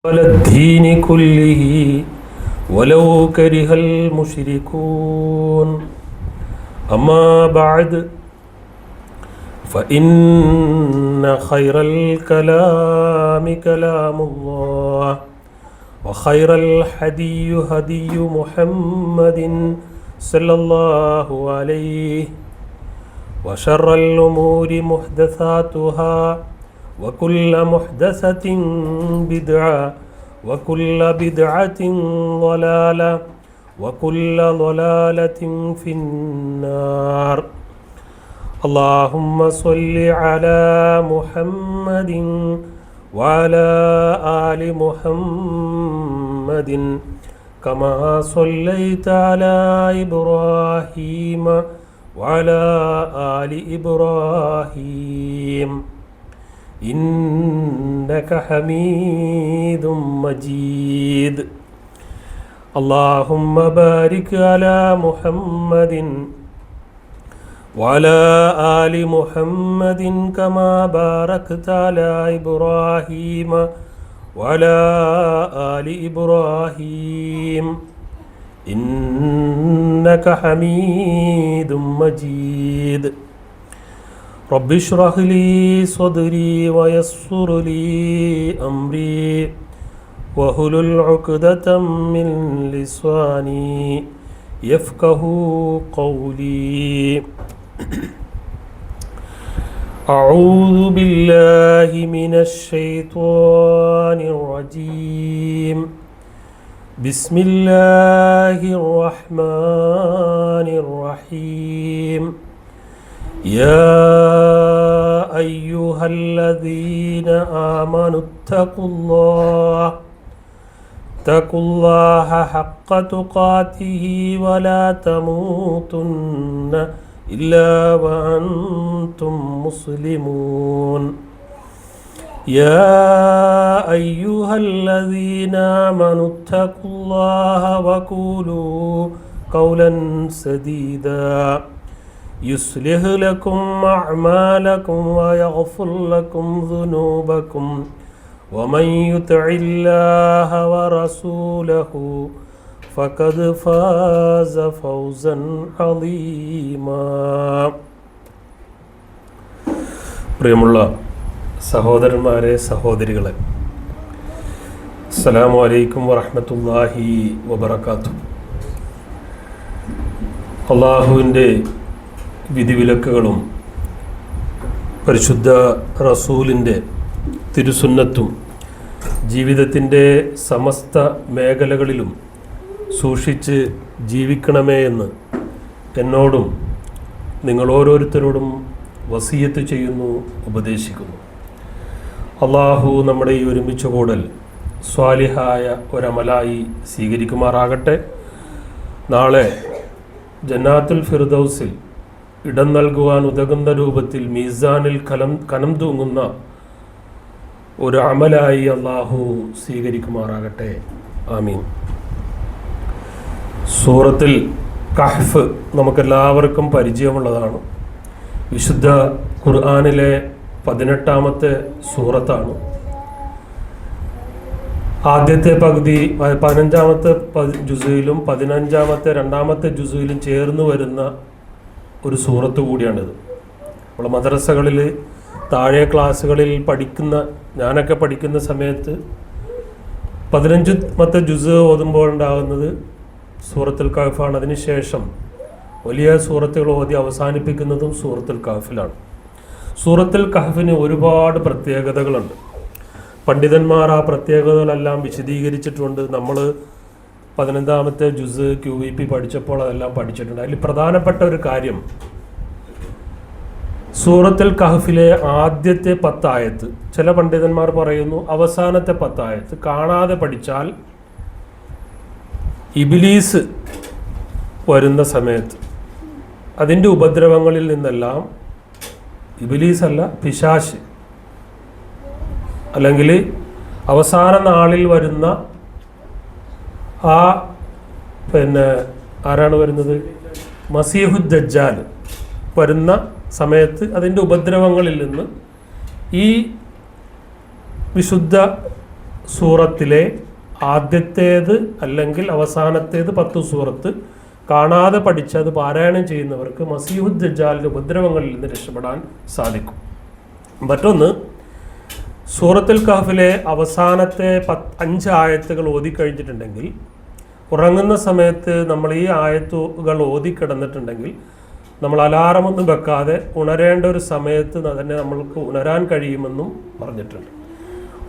الدين كله ولو كره المشركون أما بعد فإن خير الكلام كلام الله وخير الهدي هدي محمد صلى الله عليه وشر الأمور محدثاتها وكل محدثة بدعة وكل بدعة ضلالة وكل ضلالة في النار اللهم صل على محمد وعلى آل محمد كما صليت على إبراهيم وعلى آل إبراهيم إنك حميد مجيد اللهم بارك على محمد وعلى آل محمد كما باركت على إبراهيم وعلى آل إبراهيم إنك حميد مجيد رب اشرح لي صدري ويسر لي أمري واحلل عقدة من لساني يفقه قولي أعوذ بالله من الشيطان الرجيم بسم الله الرحمن الرحيم يا أيها الذين آمنوا اتقوا الله حق تقاته ولا تموتن إلا وأنتم مسلمون يا أيها الذين آمنوا اتقوا الله وقولوا قولا سديدا يصلح لكم أعمالكم ويغفر لكم ذنوبكم ومن يطع الله ورسوله فقد فاز فوزا عظيما. പ്രിയമുള്ള സഹോദരന്മാരെ, സഹോദരികളെ, അസ്സലാമു അലൈക്കും വറഹ്മത്തുള്ളാഹി വബറകാതുഹു. അല്ലാഹുവിൻ്റെ വിധിവിലക്കുകളും പരിശുദ്ധ റസൂലിൻ്റെ തിരുസുന്നത്തും ജീവിതത്തിൻ്റെ സമസ്ത മേഖലകളിലും സൂക്ഷിച്ച് ജീവിക്കണമേ എന്ന് എന്നോടും നിങ്ങൾ ഓരോരുത്തരോടും വസിയത്ത് ചെയ്യുന്നു, ഉപദേശിക്കുന്നു. അള്ളാഹു നമ്മുടെ ഈ ഒരുമിച്ച് കൂടൽ സ്വാലിഹായ ഒരമലായി സ്വീകരിക്കുമാറാകട്ടെ. നാളെ ജന്നാത്തുൽ ഫിർദൗസിൽ ഇടം നൽകുവാൻ ഉതകുന്ന രൂപത്തിൽ മീസാനിൽ കനം തൂങ്ങുന്ന ഒരു അമലായി അള്ളാഹു സ്വീകരിക്കുമാറാകട്ടെ. ആമീൻ. സൂറത്തുൽ കഹ്ഫ് നമുക്കെല്ലാവർക്കും പരിചയമുള്ളതാണ്. വിശുദ്ധ ഖുർആനിലെ 18ാമത്തെ സൂറത്താണ്. ആദ്യത്തെ പകുതി 15ാമത്തെ ജുസയിലും 15ാമത്തെ 2ാമത്തെ ജുസയിലും ചേർന്ന് വരുന്ന ഒരു സൂറത്ത് കൂടിയാണിത്. നമ്മൾ മദ്രസകളിൽ താഴെ ക്ലാസ്സുകളിൽ ഞാനൊക്കെ പഠിക്കുന്ന സമയത്ത് 15ാമത്തെ ജുസ് ഓതുമ്പോൾ ഉണ്ടാകുന്നത് സൂറത്തുൽ കഹ്ഫാണ്. അതിനുശേഷം വലിയ സൂറത്തുകൾ ഓതി അവസാനിപ്പിക്കുന്നതും സൂറത്തുൽ കഹ്ഫിലാണ്. സൂറത്തുൽ കഹ്ഫിന് ഒരുപാട് പ്രത്യേകതകളുണ്ട്. പണ്ഡിതന്മാർ ആ പ്രത്യേകതകളെല്ലാം വിശദീകരിച്ചിട്ടുണ്ട്. നമ്മൾ 15ാമത്തെ ജുസ് QVP പഠിച്ചപ്പോൾ അതെല്ലാം പഠിച്ചിട്ടുണ്ട്. അതിൽ പ്രധാനപ്പെട്ട ഒരു കാര്യം, സൂറത്തുൽ കഹ്ഫിലെ ആദ്യത്തെ 10 ആയത്ത്, ചില പണ്ഡിതന്മാർ പറയുന്നു അവസാനത്തെ 10 ആയത്ത് കാണാതെ പഠിച്ചാൽ ഇബ്ലീസ് വരുന്ന സമയത്ത് അതിൻ്റെ ഉപദ്രവങ്ങളിൽ നിന്നെല്ലാം, ഇബ്ലീസ് അല്ല പിശാച്, അല്ലെങ്കിൽ അവസാന നാളിൽ വരുന്ന ആരാണ് വരുന്നത്? മസീഹുദ് ദജ്ജാൽ വരുന്ന സമയത്ത് അതിൻ്റെ ഉപദ്രവങ്ങളിൽ നിന്ന് ഈ വിശുദ്ധ സൂറത്തിലെ ആദ്യത്തേത് അല്ലെങ്കിൽ അവസാനത്തേത് 10 സൂറത്ത് കാണാതെ പഠിച്ച് അത് പാരായണം ചെയ്യുന്നവർക്ക് മസീഹുദ് ദജ്ജാലിൻ്റെ ഉപദ്രവങ്ങളിൽ നിന്ന് രക്ഷപ്പെടാൻ സാധിക്കും. മറ്റൊന്ന്, സൂറത്തുൽ കഹ്ഫിലെ അവസാനത്തെ 5 ആയത്തുകൾ ഓതിക്കഴിഞ്ഞിട്ടുണ്ടെങ്കിൽ, ഉറങ്ങുന്ന സമയത്ത് നമ്മൾ ഈ ആയത്തുകൾ ഓതിക്കിടന്നിട്ടുണ്ടെങ്കിൽ നമ്മൾ അലാറമൊന്നും വെക്കാതെ ഉണരേണ്ട ഒരു സമയത്ത് തന്നെ നമ്മൾക്ക് ഉണരാൻ കഴിയുമെന്നും പറഞ്ഞിട്ടുണ്ട്.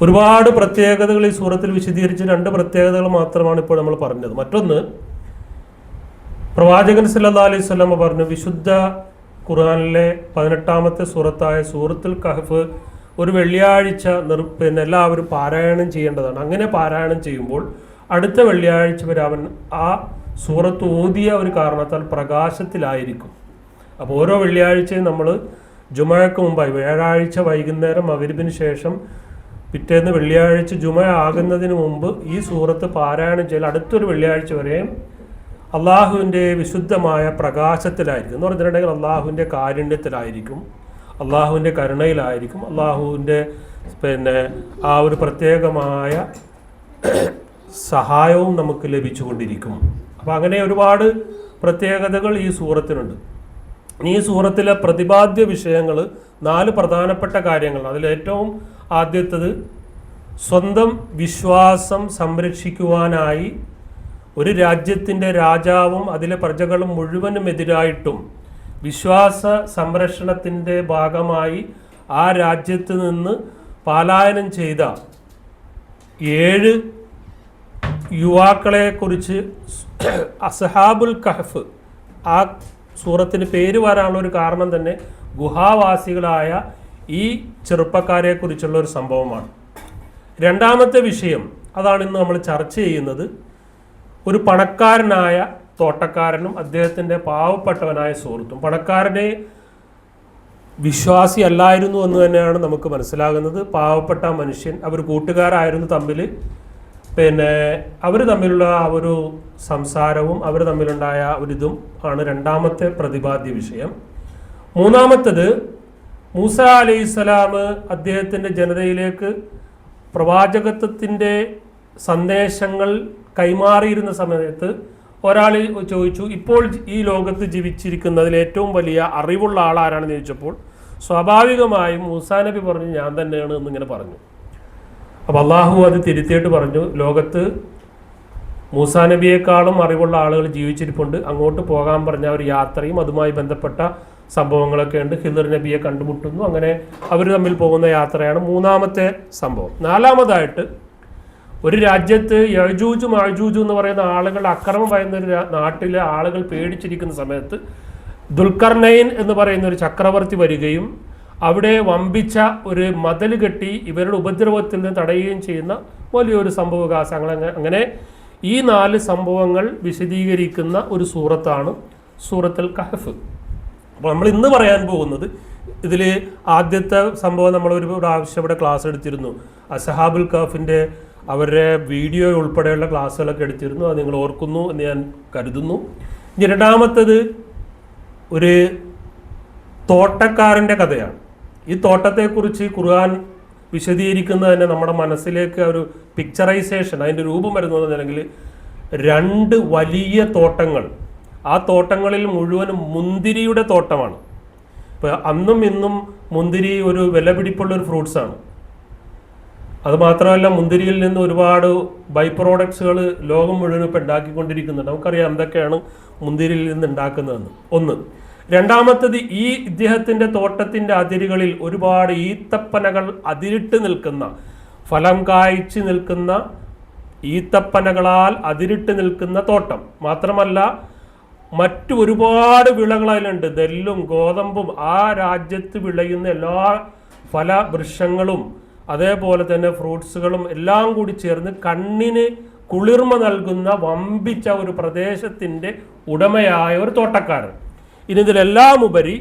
ഒരുപാട് പ്രത്യേകതകൾ ഈ സൂറത്തിൽ വിശദീകരിച്ച് 2 പ്രത്യേകതകൾ മാത്രമാണ് ഇപ്പോൾ നമ്മൾ പറഞ്ഞത്. മറ്റൊന്ന്, പ്രവാചകൻ സല്ലല്ലാഹു അലൈഹി വസല്ലം പറഞ്ഞു, വിശുദ്ധ ഖുർആനിലെ 18ാമത്തെ സൂറത്തായ സൂറത്തുൽ കഹ്ഫ് ഒരു വെള്ളിയാഴ്ച എല്ലാവരും പാരായണം ചെയ്യേണ്ടതാണ്. അങ്ങനെ പാരായണം ചെയ്യുമ്പോൾ അടുത്ത വെള്ളിയാഴ്ച വരെ അവൻ ആ സൂറത്ത് ഓതിയ ഒരു കാരണത്താൽ പ്രകാശത്തിലായിരിക്കും. അപ്പോൾ ഓരോ വെള്ളിയാഴ്ചയും നമ്മൾ ജുമഅക്ക് മുമ്പായി വ്യാഴാഴ്ച വൈകുന്നേരം മഗ്‌രിബിന് ശേഷം പിറ്റേന്ന് വെള്ളിയാഴ്ച ജുമഅ ആകുന്നതിന് മുമ്പ് ഈ സൂറത്ത് പാരായണം ചെയ്യൽ അടുത്തൊരു വെള്ളിയാഴ്ച വരെയും അള്ളാഹുവിൻ്റെ വിശുദ്ധമായ പ്രകാശത്തിലായിരിക്കും. എന്ന് പറഞ്ഞിട്ടുണ്ടെങ്കിൽ അള്ളാഹുവിൻ്റെ കാരുണ്യത്തിലായിരിക്കും, അള്ളാഹുവിൻ്റെ കരുണയിലായിരിക്കും, അള്ളാഹുവിൻ്റെ ആ ഒരു പ്രത്യേകമായ സഹായവും നമുക്ക് ലഭിച്ചുകൊണ്ടിരിക്കും. അപ്പോൾ അങ്ങനെ ഒരുപാട് പ്രത്യേകതകൾ ഈ സൂറത്തിനുണ്ട്. ഈ സൂറത്തിലെ പ്രതിപാദ്യ വിഷയങ്ങൾ 4 പ്രധാനപ്പെട്ട കാര്യങ്ങൾ. അതിലേറ്റവും ആദ്യത്തേത്, സ്വന്തം വിശ്വാസം സംരക്ഷിക്കുവാനായി ഒരു രാജ്യത്തിൻ്റെ രാജാവും അതിലെ പ്രജകളും മുഴുവനും എതിരായിട്ടും വിശ്വാസ സംരക്ഷണത്തിൻ്റെ ഭാഗമായി ആ രാജ്യത്ത് നിന്ന് പലായനം ചെയ്ത 7 യുവാക്കളെക്കുറിച്ച് അസ്ഹാബുൽ കഹ്ഫ്, ആ സൂറത്തിന് പേര് വരാനുള്ള ഒരു കാരണം തന്നെ ഗുഹാവാസികളായ ഈ ചെറുപ്പക്കാരെ കുറിച്ചുള്ള ഒരു സംഭവമാണ്. രണ്ടാമത്തെ വിഷയം, അതാണ് ഇന്ന് നമ്മൾ ചർച്ച ചെയ്യുന്നത്, ഒരു പണക്കാരനായ തോട്ടക്കാരനും അദ്ദേഹത്തിൻ്റെ പാവപ്പെട്ടവനായ സുഹൃത്തും. പണക്കാരനെ വിശ്വാസി അല്ലായിരുന്നു എന്ന് തന്നെയാണ് നമുക്ക് മനസ്സിലാകുന്നത്. പാവപ്പെട്ട മനുഷ്യൻ, അവർ കൂട്ടുകാരായിരുന്നു തമ്മിൽ. അവർ തമ്മിലുള്ള ആ ഒരു സംസാരവും അവർ തമ്മിലുണ്ടായ ഒരിതും ആണ് രണ്ടാമത്തെ പ്രതിപാദ്യ വിഷയം. മൂന്നാമത്തേത്, മൂസ അലൈഹിസ്സലാം അദ്ദേഹത്തിൻ്റെ ജനതയിലേക്ക് പ്രവാചകത്വത്തിൻ്റെ സന്ദേശങ്ങൾ കൈമാറിയിരുന്ന സമയത്ത് ഒരാൾ ചോദിച്ചു, ഇപ്പോൾ ഈ ലോകത്ത് ജീവിച്ചിരിക്കുന്നതിൽ ഏറ്റവും വലിയ അറിവുള്ള ആളാരാണെന്ന് ചോദിച്ചപ്പോൾ സ്വാഭാവികമായും മൂസാ നബി പറഞ്ഞു, ഞാൻ തന്നെയാണ് എന്നിങ്ങനെ പറഞ്ഞു. അപ്പോൾ അള്ളാഹു അത് തിരുത്തിയിട്ട് പറഞ്ഞു, ലോകത്ത് മൂസാ നബിയേക്കാളും അറിവുള്ള ആളുകൾ ജീവിച്ചിരിപ്പുണ്ട്, അങ്ങോട്ട് പോകാൻ പറഞ്ഞ ഒരു യാത്രയും അതുമായി ബന്ധപ്പെട്ട സംഭവങ്ങളൊക്കെ ഉണ്ട്. ഹിദർ നബിയെ കണ്ടുമുട്ടുന്നു, അങ്ങനെ അവർ തമ്മിൽ പോകുന്ന യാത്രയാണ് മൂന്നാമത്തെ സംഭവം. നാലാമതായിട്ട്, ഒരു രാജ്യത്ത് യജൂജ് മഅജൂജ് എന്ന് പറയുന്ന ആളുകൾ അക്രമം പറയുന്ന ഒരു നാട്ടിലെ ആളുകൾ പേടിച്ചിരിക്കുന്ന സമയത്ത് ദുൽഖർനൈൻ എന്ന് പറയുന്ന ഒരു ചക്രവർത്തി വരികയും അവിടെ വമ്പിച്ച ഒരു മതിൽ കെട്ടി ഇവരുടെ ഉപദ്രവത്തിൽ നിന്ന് തടയുകയും ചെയ്യുന്ന വലിയൊരു സംഭവവികാസങ്ങൾ. അങ്ങനെ ഈ 4 സംഭവങ്ങൾ വിശദീകരിക്കുന്ന ഒരു സൂറത്താണ് സൂറത്തുൽ കഹ്ഫ്. അപ്പോൾ നമ്മൾ ഇന്ന് പറയാൻ പോകുന്നത്, ഇതിൽ ആദ്യത്തെ സംഭവം നമ്മൾ ഒരു പ്രാവശ്യം ഇവിടെ ക്ലാസ് എടുത്തിരുന്നു. അസ്ഹാബുൽ കഹ്ഫിൻ്റെ അവരുടെ വീഡിയോ ഉൾപ്പെടെയുള്ള ക്ലാസ്സുകളൊക്കെ എടുത്തിരുന്നു, അത് നിങ്ങൾ ഓർക്കുന്നു എന്ന് ഞാൻ കരുതുന്നു. ഇനി രണ്ടാമത്തേത് ഒരു തോട്ടക്കാരൻ്റെ കഥയാണ്. ഈ തോട്ടത്തെക്കുറിച്ച് ഖുർആൻ വിശദീകരിക്കുന്നത് തന്നെ നമ്മുടെ മനസ്സിലേക്ക് ഒരു പിക്ചറൈസേഷൻ, അതിൻ്റെ രൂപം വരുന്നതെന്നുണ്ടെങ്കിൽ 2 വലിയ തോട്ടങ്ങൾ, ആ തോട്ടങ്ങളിൽ മുഴുവനും മുന്തിരിയുടെ തോട്ടമാണ്. ഇപ്പോൾ അന്നും ഇന്നും മുന്തിരി ഒരു വിലപിടിപ്പുള്ളൊരു ഫ്രൂട്ട്സാണ്. അതുമാത്രമല്ല, മുന്തിരിയിൽ നിന്ന് ഒരുപാട് ബൈ പ്രോഡക്ട്സുകൾ ലോകം മുഴുവൻ ഇപ്പോൾ ഉണ്ടാക്കിക്കൊണ്ടിരിക്കുന്നുണ്ട്. നമുക്കറിയാം എന്തൊക്കെയാണ് മുന്തിരിയിൽ നിന്ന് ഉണ്ടാക്കുന്നതെന്ന്. ഒന്ന്. രണ്ടാമത്തത്, ഈ ഇദ്ദേഹത്തിൻ്റെ തോട്ടത്തിൻ്റെ അതിരുകളിൽ ഒരുപാട് ഈത്തപ്പനകൾ അതിരിട്ട് നിൽക്കുന്ന, ഫലം കായ്ച്ച് നിൽക്കുന്ന ഈത്തപ്പനകളാൽ അതിരിട്ട് നിൽക്കുന്ന തോട്ടം. മാത്രമല്ല മറ്റു ഒരുപാട് വിളകൾ അതിലുണ്ട്. നെല്ലും ഗോതമ്പും ആ രാജ്യത്ത് വിളയുന്ന എല്ലാ ഫലവൃക്ഷങ്ങളും അതേപോലെ തന്നെ ഫ്രൂട്ട്സുകളും എല്ലാം കൂടി ചേർന്ന് കണ്ണിന് കുളിർമ നൽകുന്ന വമ്പിച്ച ഒരു പ്രദേശത്തിൻ്റെ ഉടമയായ ഒരു തോട്ടക്കാരൻ. ഇനി ഇതിലെല്ലാം ഉപരി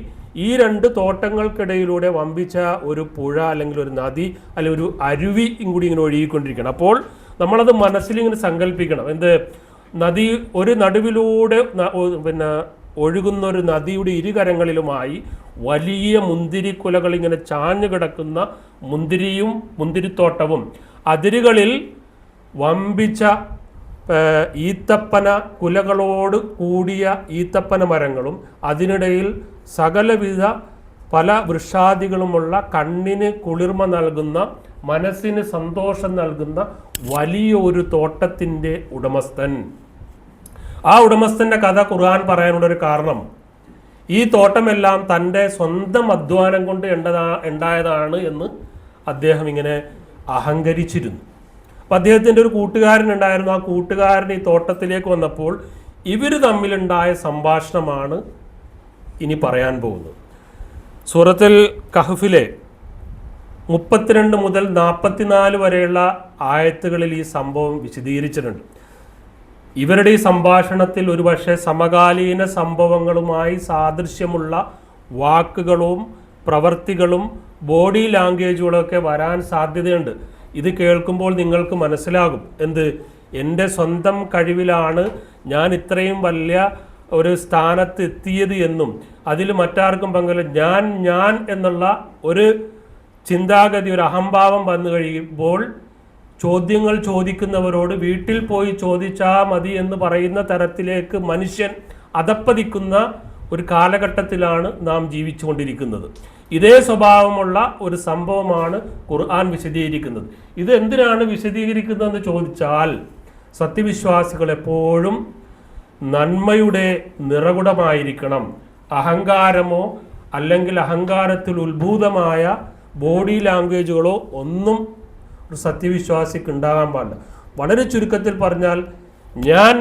ഈ 2 തോട്ടങ്ങൾക്കിടയിലൂടെ വമ്പിച്ച ഒരു പുഴ അല്ലെങ്കിൽ ഒരു നദി അല്ലെങ്കിൽ ഒരു അരുവി കൂടി ഇങ്ങനെ ഒഴുകിക്കൊണ്ടിരിക്കണം. അപ്പോൾ നമ്മളത് മനസ്സിലിങ്ങനെ സങ്കല്പിക്കണം. നദി ഒരു നടുവിലൂടെ ഒഴുകുന്ന ഒരു നദിയുടെ ഇരുകരങ്ങളിലുമായി വലിയ മുന്തിരിക്കുലകൾ ഇങ്ങനെ ചാഞ്ഞു കിടക്കുന്ന മുന്തിരിത്തോട്ടവും അതിരുകളിൽ വമ്പിച്ച ഈത്തപ്പന കുലകളോട് കൂടിയ ഈത്തപ്പന മരങ്ങളും അതിനിടയിൽ സകലവിധ പല വൃക്ഷാദികളുമുള്ള കണ്ണിന് കുളിർമ നൽകുന്ന മനസ്സിന് സന്തോഷം നൽകുന്ന വലിയൊരു തോട്ടത്തിൻ്റെ ഉടമസ്ഥൻ. ആ ഉടമസ്ഥൻ്റെ കഥ ഖുർആൻ പറയാനുള്ളൊരു കാരണം ഈ തോട്ടമെല്ലാം തൻ്റെ സ്വന്തം അധ്വാനം കൊണ്ട് ഉണ്ടായതാണ് എന്ന് അദ്ദേഹം ഇങ്ങനെ അഹങ്കരിച്ചിരുന്നു. അപ്പം അദ്ദേഹത്തിൻ്റെ ഒരു കൂട്ടുകാരൻ ഉണ്ടായിരുന്നു. ആ കൂട്ടുകാരൻ ഈ തോട്ടത്തിലേക്ക് വന്നപ്പോൾ ഇവർ തമ്മിലുണ്ടായ സംഭാഷണമാണ് ഇനി പറയാൻ പോകുന്നത്. സൂറത്തുൽ കഹ്ഫിലെ 32 മുതൽ 44 വരെയുള്ള ആയത്തുകളിൽ ഈ സംഭവം വിശദീകരിച്ചിട്ടുണ്ട്. ഇവരുടെ ഈ സംഭാഷണത്തിൽ ഒരുപക്ഷെ സമകാലീന സംഭവങ്ങളുമായി സാദൃശ്യമുള്ള വാക്കുകളും പ്രവർത്തികളും ബോഡി ലാംഗ്വേജുകളൊക്കെ വരാൻ സാധ്യതയുണ്ട്. ഇത് കേൾക്കുമ്പോൾ നിങ്ങൾക്ക് മനസ്സിലാകും എന്ത്, എൻ്റെ സ്വന്തം കഴിവിലാണ് ഞാൻ ഇത്രയും വലിയ ഒരു സ്ഥാനത്ത് എത്തിയത് എന്നും അതിൽ മറ്റാർക്കും പങ്കില്ല, ഞാൻ എന്നുള്ള ഒരു ചിന്താഗതി, ഒരു അഹംഭാവം വന്നു കഴിയുമ്പോൾ ചോദ്യങ്ങൾ ചോദിക്കുന്നവരോട് വീട്ടിൽ പോയി ചോദിച്ചാൽ മതി എന്ന് പറയുന്ന തരത്തിലേക്ക് മനുഷ്യൻ അധപ്പതിക്കുന്ന ഒരു കാലഘട്ടത്തിലാണ് നാം ജീവിച്ചു കൊണ്ടിരിക്കുന്നത്. ഇതേ സ്വഭാവമുള്ള ഒരു സംഭവമാണ് ഖുർആൻ വിശദീകരിക്കുന്നത്. ഇത് എന്തിനാണ് വിശദീകരിക്കുന്നതെന്ന് ചോദിച്ചാൽ, സത്യവിശ്വാസികൾ എപ്പോഴും നന്മയുടെ നിറകുടമായിരിക്കണം. അഹങ്കാരമോ അല്ലെങ്കിൽ അഹങ്കാരത്തിൽ ഉത്ഭൂതമായ ബോഡി ലാംഗ്വേജുകളോ ഒന്നും ഒരു സത്യവിശ്വാസിക്ക് ഉണ്ടാകാൻ പാടില്ല. വളരെ ചുരുക്കത്തിൽ പറഞ്ഞാൽ, ഞാൻ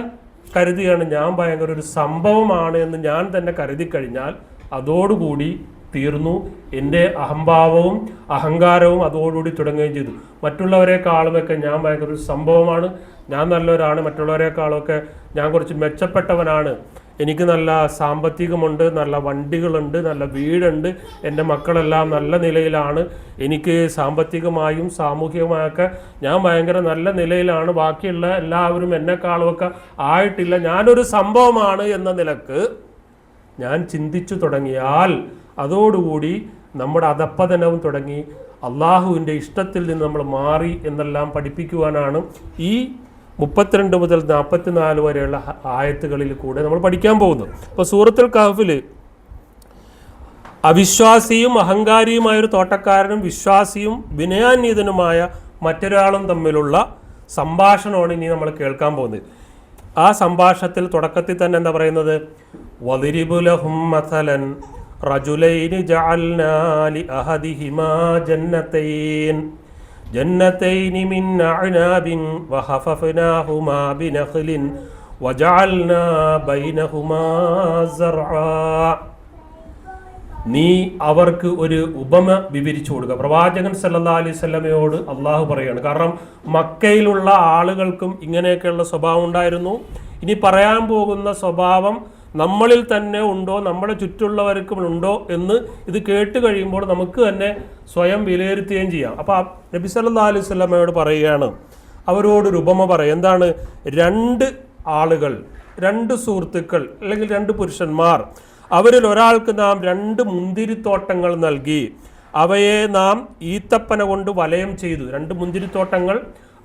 കരുതിയാണ് ഞാൻ ഭയങ്കര ഒരു സംഭവമാണ് എന്ന് ഞാൻ തന്നെ കരുതി കഴിഞ്ഞാൽ അതോടുകൂടി തീർന്നു. എൻ്റെ അഹംഭാവവും അഹങ്കാരവും അതോടുകൂടി തുടങ്ങുകയും ചെയ്തു. മറ്റുള്ളവരെക്കാളുമൊക്കെ ഞാൻ ഭയങ്കര ഒരു സംഭവമാണ്, ഞാൻ നല്ലവരാണ്, മറ്റുള്ളവരെക്കാളൊക്കെ ഞാൻ കുറച്ച് മെച്ചപ്പെട്ടവനാണ്, എനിക്ക് നല്ല സാമ്പത്തികമുണ്ട്, നല്ല വണ്ടികളുണ്ട്, നല്ല വീടുണ്ട്, എൻ്റെ മക്കളെല്ലാം നല്ല നിലയിലാണ്, എനിക്ക് സാമ്പത്തികമായും സാമൂഹികമായൊക്കെ ഞാൻ ഭയങ്കര നല്ല നിലയിലാണ്, ബാക്കിയുള്ള എല്ലാവരും എന്നെക്കാളുമൊക്കെ ആയിട്ടില്ല, ഞാനൊരു സംഭവമാണ് എന്ന നിലക്ക് ഞാൻ ചിന്തിച്ചു തുടങ്ങിയാൽ അതോടുകൂടി നമ്മുടെ അധപ്പതനവും തുടങ്ങി, അള്ളാഹുവിൻ്റെ ഇഷ്ടത്തിൽ നിന്ന് നമ്മൾ മാറി എന്നെല്ലാം പഠിപ്പിക്കുവാനാണ് ഈ 32 മുതൽ 44 വരെയുള്ള ആയത്തുകളിൽ കൂടെ നമ്മൾ പഠിക്കാൻ പോകുന്നത്. അപ്പോൾ സൂറത്തുൽ കഹ്ഫിൽ അവിശ്വാസിയും അഹങ്കാരിയുമായൊരു തോട്ടക്കാരനും വിശ്വാസിയും വിനയാന്വിതനുമായ മറ്റൊരാളും തമ്മിലുള്ള സംഭാഷണമാണ് ഇനി നമ്മൾ കേൾക്കാൻ പോകുന്നത്. ആ സംഭാഷണത്തിൽ തുടക്കത്തിൽ തന്നെ എന്താ പറയുന്നത്, വളിരിബു ലഹും മസലൻ റജുലൈനി ജഅൽനാ ലി അഹദിഹിമാ ജന്നതൈനി മിൻ അഅനാബിൻ വഹഫഫനാഹുമാ ബിനഖ്ലിൻ വജഅൽനാ ബൈനഹുമാ സർആ. നീ അവർക്ക് ഒരു ഉപമ വിവരിച്ചു കൊടുക്കുക. പ്രവാചകൻ സല്ലല്ലാഹു അലൈഹി വസല്ലമയോട് അള്ളാഹു പറയാണ്. കാരണം മക്കയിലുള്ള ആളുകൾക്കും ഇങ്ങനെയൊക്കെയുള്ള സ്വഭാവം ഉണ്ടായിരുന്നു. ഇനി പറയാൻ പോകുന്ന സ്വഭാവം നമ്മളിൽ തന്നെ ഉണ്ടോ, നമ്മുടെ ചുറ്റുള്ളവർക്കും ഉണ്ടോ എന്ന് ഇത് കേട്ട് കഴിയുമ്പോൾ നമുക്ക് തന്നെ സ്വയം വിലയിരുത്തുകയും ചെയ്യാം. അപ്പോൾ നബി സല്ലല്ലാഹു അലൈഹി വസല്ലമയോട് പറയുകയാണ്, അവരോടൊരു ഉപമ പറയും. എന്താണ്? 2 ആളുകൾ, 2 സുഹൃത്തുക്കൾ അല്ലെങ്കിൽ 2 പുരുഷന്മാർ, അവരിൽ ഒരാൾക്ക് നാം 2 മുന്തിരിത്തോട്ടങ്ങൾ നൽകി, അവയെ നാം ഈത്തപ്പന കൊണ്ട് വലയം ചെയ്തു. 2 മുന്തിരിത്തോട്ടങ്ങൾ,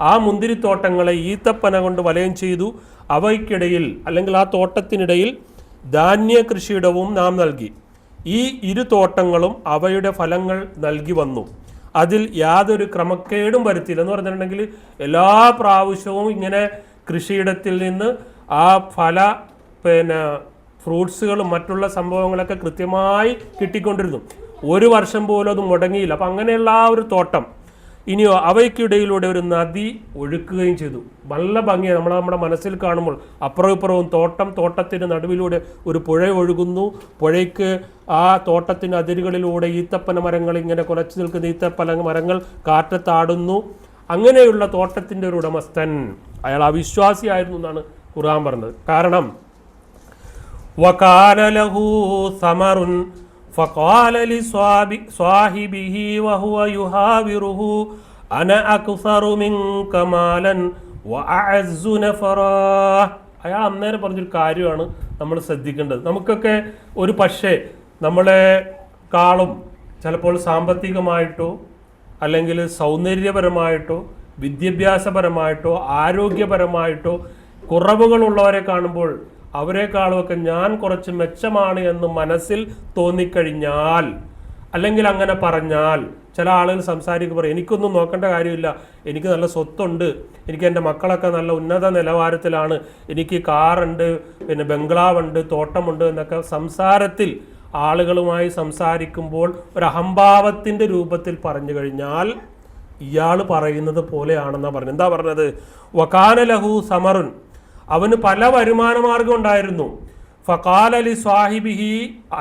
ആ മുന്തിരിത്തോട്ടങ്ങളെ ഈത്തപ്പന കൊണ്ട് വലയം ചെയ്തു. അവയ്ക്കിടയിൽ അല്ലെങ്കിൽ ആ തോട്ടത്തിനിടയിൽ ധാന്യ കൃഷിയിടവും നാം നൽകി. ഈ 2 തോട്ടങ്ങളും അവയുടെ ഫലങ്ങൾ നൽകി വന്നു. അതിൽ യാതൊരു ക്രമക്കേടും വരുത്തിയില്ല. എന്ന് പറഞ്ഞിട്ടുണ്ടെങ്കിൽ എല്ലാ പ്രാവശ്യവും ഇങ്ങനെ കൃഷിയിടത്തിൽ നിന്ന് ആ ഫ്രൂട്ട്സുകളും മറ്റുള്ള സംഭവങ്ങളൊക്കെ കൃത്യമായി കിട്ടിക്കൊണ്ടിരുന്നു. ഒരു വർഷം പോലും അത് മുടങ്ങിയില്ല. അപ്പം അങ്ങനെയുള്ള ആ ഒരു തോട്ടം. ഇനിയോ അവയ്ക്കിടയിലൂടെ ഒരു നദി ഒഴുക്കുകയും ചെയ്തു. നല്ല ഭംഗിയാണ് നമ്മുടെ മനസ്സിൽ കാണുമ്പോൾ. അപ്പുറവും ഇപ്പുറവും തോട്ടം, തോട്ടത്തിന് നടുവിലൂടെ ഒരു പുഴ ഒഴുകുന്നു. പുഴയ്ക്ക് ആ തോട്ടത്തിന് അതിരുകളിലൂടെ ഈത്തപ്പന മരങ്ങൾ, ഇങ്ങനെ കുലച്ചു നിൽക്കുന്ന ഈത്തപ്പന മരങ്ങൾ കാറ്റത്താടുന്നു. അങ്ങനെയുള്ള തോട്ടത്തിൻ്റെ ഒരു ഉടമസ്ഥൻ, അയാൾ അവിശ്വാസിയായിരുന്നു എന്നാണ് ഖുർആൻ പറഞ്ഞത്. കാരണം വകാന ലഹു സമറുൻ ഫഖാല ലിസ്വാഹിബിഹി വഹുവ യുഹാവിറുഹു അന അക്സറു മിൻക മാലൻ വഅഅസ്സു നഫറാ. അയാൾ അന്നേരം പറഞ്ഞൊരു കാര്യമാണ് നമ്മൾ ശ്രദ്ധിക്കേണ്ടത്. നമുക്കൊക്കെ ഒരു പക്ഷേ നമ്മളെക്കാളും ചിലപ്പോൾ സാമ്പത്തികമായിട്ടോ അല്ലെങ്കിൽ സൗന്ദര്യപരമായിട്ടോ വിദ്യാഭ്യാസപരമായിട്ടോ ആരോഗ്യപരമായിട്ടോ കുറവുകളുള്ളവരെ കാണുമ്പോൾ അവരെക്കാളുമൊക്കെ ഞാൻ കുറച്ച് മെച്ചമാണ് എന്ന് മനസ്സിൽ തോന്നിക്കഴിഞ്ഞാൽ, അല്ലെങ്കിൽ അങ്ങനെ പറഞ്ഞാൽ, ചില ആളുകൾ സംസാരിക്കുക പറയും എനിക്കൊന്നും നോക്കേണ്ട കാര്യമില്ല, എനിക്ക് നല്ല സ്വത്തുണ്ട്, എനിക്ക് എൻ്റെ മക്കളൊക്കെ നല്ല ഉന്നത നിലവാരത്തിലാണ്, എനിക്ക് കാറുണ്ട്, പിന്നെ ബംഗ്ലാവുണ്ട്, തോട്ടമുണ്ട് എന്നൊക്കെ സംസാരത്തിൽ ആളുകളുമായി സംസാരിക്കുമ്പോൾ ഒരു അഹംഭാവത്തിൻ്റെ രൂപത്തിൽ പറഞ്ഞു കഴിഞ്ഞാൽ ഇയാൾ പറയുന്നത് പോലെയാണെന്നാണ് പറഞ്ഞത്. എന്താ പറഞ്ഞത്? വകാന ലഹു സമറുൻ, അവന് പല വരുമാന മാർഗം ഉണ്ടായിരുന്നു. ഫഖാല ലി സ്വാഹിബിഹി,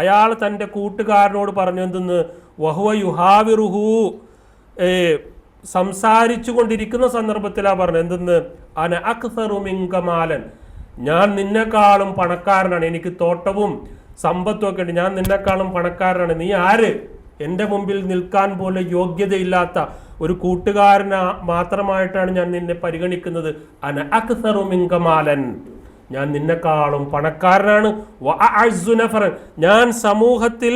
അയാൾ തൻ്റെ കൂട്ടുകാരനോട് പറഞ്ഞു എന്തെന്ന്? വഹുവ യുഹാവിറുഹു, സംസാരിച്ചു കൊണ്ടിരിക്കുന്ന സന്ദർഭത്തിലാണ് പറഞ്ഞത് എന്തെന്ന്? അന അക്സറു മിൻക മാലൻ, ഞാൻ നിന്നെക്കാളും പണക്കാരനാണ്, എനിക്ക് തോട്ടവും സമ്പത്തും ഒക്കെ ഉണ്ട്, ഞാൻ നിന്നെക്കാളും പണക്കാരനാണ്, നീ ആര്? എൻ്റെ മുമ്പിൽ നിൽക്കാൻ പോലെ യോഗ്യതയില്ലാത്ത ഒരു കൂട്ടുകാരന മാത്രമായിട്ടാണ് ഞാൻ നിന്നെ പരിഗണിക്കുന്നത്. അന അക്സറു മിൻക മാലൻ, ഞാൻ നിന്നെക്കാളും പണക്കാരനാണ്. വഅഅസ്സു നഫറൻ, ഞാൻ സമൂഹത്തിൽ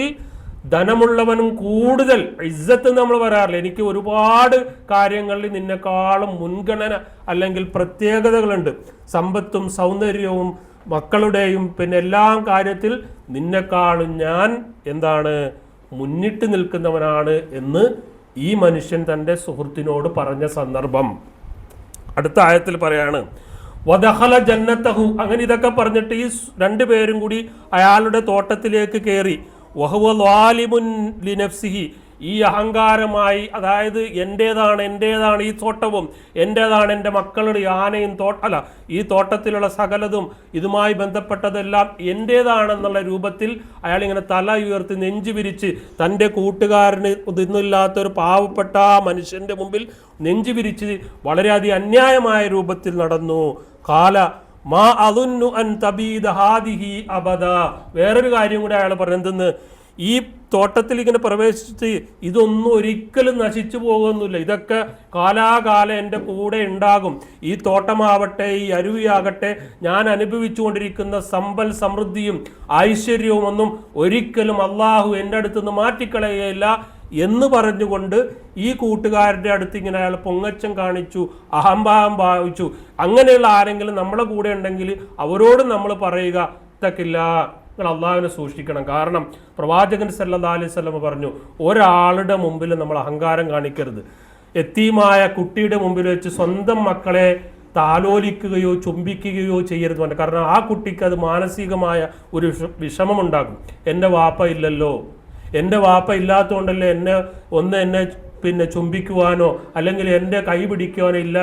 ധനമുള്ളവനും കൂടുതൽ. ഇസ്സത്ത് നമ്മൾ പറയാറില്ല, എനിക്ക് ഒരുപാട് കാര്യങ്ങളിൽ നിന്നെക്കാളും മുൻഗണന അല്ലെങ്കിൽ പ്രത്യേകതകളുണ്ട്, സമ്പത്തും സൗന്ദര്യവും മക്കളുടെയും പിന്നെ എല്ലാ കാര്യത്തിൽ നിന്നെക്കാളും ഞാൻ എന്താണ് മുന്നിട്ട് നിൽക്കുന്നവനാണ് എന്ന് ഈ മനുഷ്യൻ തൻ്റെ സുഹൃത്തിനോട് പറഞ്ഞ സന്ദർഭം അടുത്ത ആയത്തിൽ പറയാണ്. വദഖല ജന്നത്തഹു, അങ്ങനെ ഇതൊക്കെ പറഞ്ഞിട്ട് ഈ രണ്ടുപേരും കൂടി അയാളുടെ തോട്ടത്തിലേക്ക് കയറി. വഹുവ ളാലിമുൻ ലിനഫ്സിഹി, ഈ അഹങ്കാരമായി, അതായത് എൻ്റേതാണ് ഈ തോട്ടവും, എൻ്റേതാണ് എൻ്റെ മക്കളുടെ ആനയും ഈ തോട്ടത്തിലുള്ള സകലതും ഇതുമായി ബന്ധപ്പെട്ടതെല്ലാം എൻ്റേതാണെന്നുള്ള രൂപത്തിൽ അയാൾ ഇങ്ങനെ തല ഉയർത്തി നെഞ്ചു വിരിച്ച് തൻ്റെ കൂട്ടുകാരന് ഇതൊന്നുമില്ലാത്തൊരു പാവപ്പെട്ട മനുഷ്യൻ്റെ മുമ്പിൽ നെഞ്ചു വിരിച്ച് വളരെയധികം അന്യായമായ രൂപത്തിൽ നടന്നു. കാല മാ അദുന്നു അൻ തബീദ ഹാദിഹി അബദ, വേറൊരു കാര്യം കൂടി അയാൾ പറഞ്ഞെന്തെന്ന്? ഈ തോട്ടത്തിൽ ഇങ്ങനെ പ്രവേശിച്ച് ഇതൊന്നും ഒരിക്കലും നശിച്ചു പോകുന്നില്ല, ഇതൊക്കെ കാലാകാലം എൻ്റെ കൂടെ ഉണ്ടാകും. ഈ തോട്ടമാവട്ടെ ഈ അരുവിയാകട്ടെ ഞാൻ അനുഭവിച്ചു കൊണ്ടിരിക്കുന്ന സമ്പൽ സമൃദ്ധിയും ഐശ്വര്യവും ഒന്നും ഒരിക്കലും അള്ളാഹു എൻ്റെ അടുത്ത് നിന്ന് മാറ്റിക്കളയുകയില്ല എന്ന് പറഞ്ഞുകൊണ്ട് ഈ കൂട്ടുകാരുടെ അടുത്ത് ഇങ്ങനെ അയാൾ പൊങ്ങച്ചം കാണിച്ചു, അഹംഭാവം ഭാവിച്ചു. അങ്ങനെയുള്ള ആരെങ്കിലും നമ്മളെ കൂടെ ഉണ്ടെങ്കിൽ അവരോട് നമ്മൾ പറയുക തക്കില്ല, നിങ്ങൾ അള്ളാഹുവിനെ സൂക്ഷിക്കണം. കാരണം പ്രവാചകൻ സല്ലല്ലാഹു അലൈഹി വസല്ലം പറഞ്ഞു, ഒരാളുടെ മുമ്പിൽ നമ്മൾ അഹങ്കാരം കാണിക്കരുത്. യതീമായ കുട്ടിയുടെ മുമ്പിൽ വെച്ച് സ്വന്തം മക്കളെ താലോലിക്കുകയോ ചുംബിക്കുകയോ ചെയ്യരുത് പറഞ്ഞു. കാരണം ആ കുട്ടിക്ക് അത് മാനസികമായ ഒരു വിഷമമുണ്ടാകും. എൻ്റെ വാപ്പ ഇല്ലല്ലോ, എൻ്റെ വാപ്പ ഇല്ലാത്തതുകൊണ്ടല്ലേ എന്നെ പിന്നെ ചുംബിക്കുവാനോ അല്ലെങ്കിൽ എൻ്റെ കൈ പിടിക്കുവാനോ ഇല്ല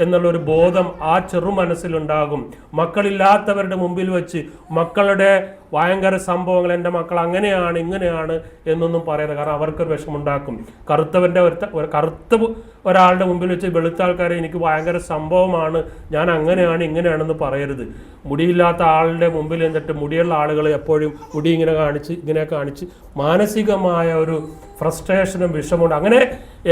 എന്നുള്ളൊരു ബോധം ആ ചെറു മനസ്സിലുണ്ടാകും. മക്കളില്ലാത്തവരുടെ മുമ്പിൽ വെച്ച് മക്കളുടെ ഭയങ്കര സംഭവങ്ങൾ, എൻ്റെ മക്കൾ അങ്ങനെയാണ് ഇങ്ങനെയാണ് എന്നൊന്നും പറയരുത്. കാരണം അവർക്കൊരു വിഷമുണ്ടാക്കും. കറുത്ത ഒരാളുടെ മുമ്പിൽ വെച്ച് വെളുത്ത ആൾക്കാരെ എനിക്ക് ഭയങ്കര സംഭവമാണ്, ഞാൻ അങ്ങനെയാണ് ഇങ്ങനെയാണെന്ന് പറയരുത്. മുടിയില്ലാത്ത ആളുടെ മുമ്പിൽ എന്നിട്ട് മുടിയുള്ള ആളുകൾ എപ്പോഴും മുടി ഇങ്ങനെ കാണിച്ച് മാനസികമായ ഒരു ഫ്രസ്ട്രേഷനും വിഷമുണ്ട്. അങ്ങനെ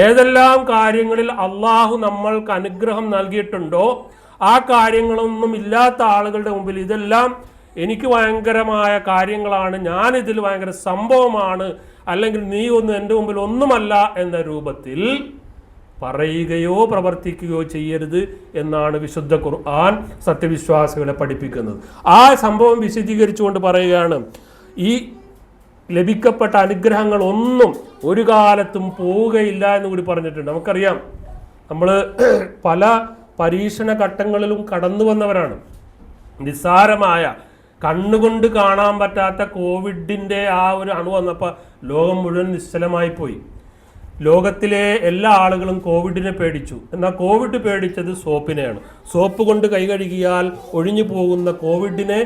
ഏതെല്ലാം കാര്യങ്ങളിൽ അള്ളാഹു നമ്മൾക്ക് അനുഗ്രഹം നൽകിയിട്ടുണ്ടോ ആ കാര്യങ്ങളൊന്നും ഇല്ലാത്ത ആളുകളുടെ മുമ്പിൽ ഇതെല്ലാം എനിക്ക് ഭയങ്കരമായ കാര്യങ്ങളാണ്, ഞാനിതിൽ ഭയങ്കര സംഭവമാണ്, അല്ലെങ്കിൽ നീ ഒന്നും എൻ്റെ മുമ്പിൽ ഒന്നുമല്ല എന്ന രൂപത്തിൽ പറയുകയോ പ്രവർത്തിക്കുകയോ ചെയ്യരുത് എന്നാണ് വിശുദ്ധ ഖുർആൻ സത്യവിശ്വാസികളെ പഠിപ്പിക്കുന്നത്. ആ സംഭവം വിശദീകരിച്ചുകൊണ്ട് പറയുകയാണ്, ഈ ലഭിക്കപ്പെട്ട അനുഗ്രഹങ്ങൾ ഒന്നും ഒരു കാലത്തും പോവുകയില്ല എന്ന് കൂടി പറഞ്ഞിട്ടുണ്ട്. നമുക്കറിയാം, നമ്മൾ പല പരീക്ഷണ ഘട്ടങ്ങളിലും കടന്നു വന്നവരാണ്. നിസ്സാരമായ കണ്ണുകൊണ്ട് കാണാൻ പറ്റാത്ത കോവിഡിൻ്റെ ആ ഒരു അണു വന്നപ്പോൾ ലോകം മുഴുവൻ നിശ്ചലമായി പോയി. ലോകത്തിലെ എല്ലാ ആളുകളും കോവിഡിനെ പേടിച്ചു. എന്നാൽ കോവിഡ് പേടിച്ചത് സോപ്പിനെയാണ്. സോപ്പ് കൊണ്ട് കൈ കഴുകിയാൽ ഒഴിഞ്ഞു പോകുന്ന കോവിഡിനെ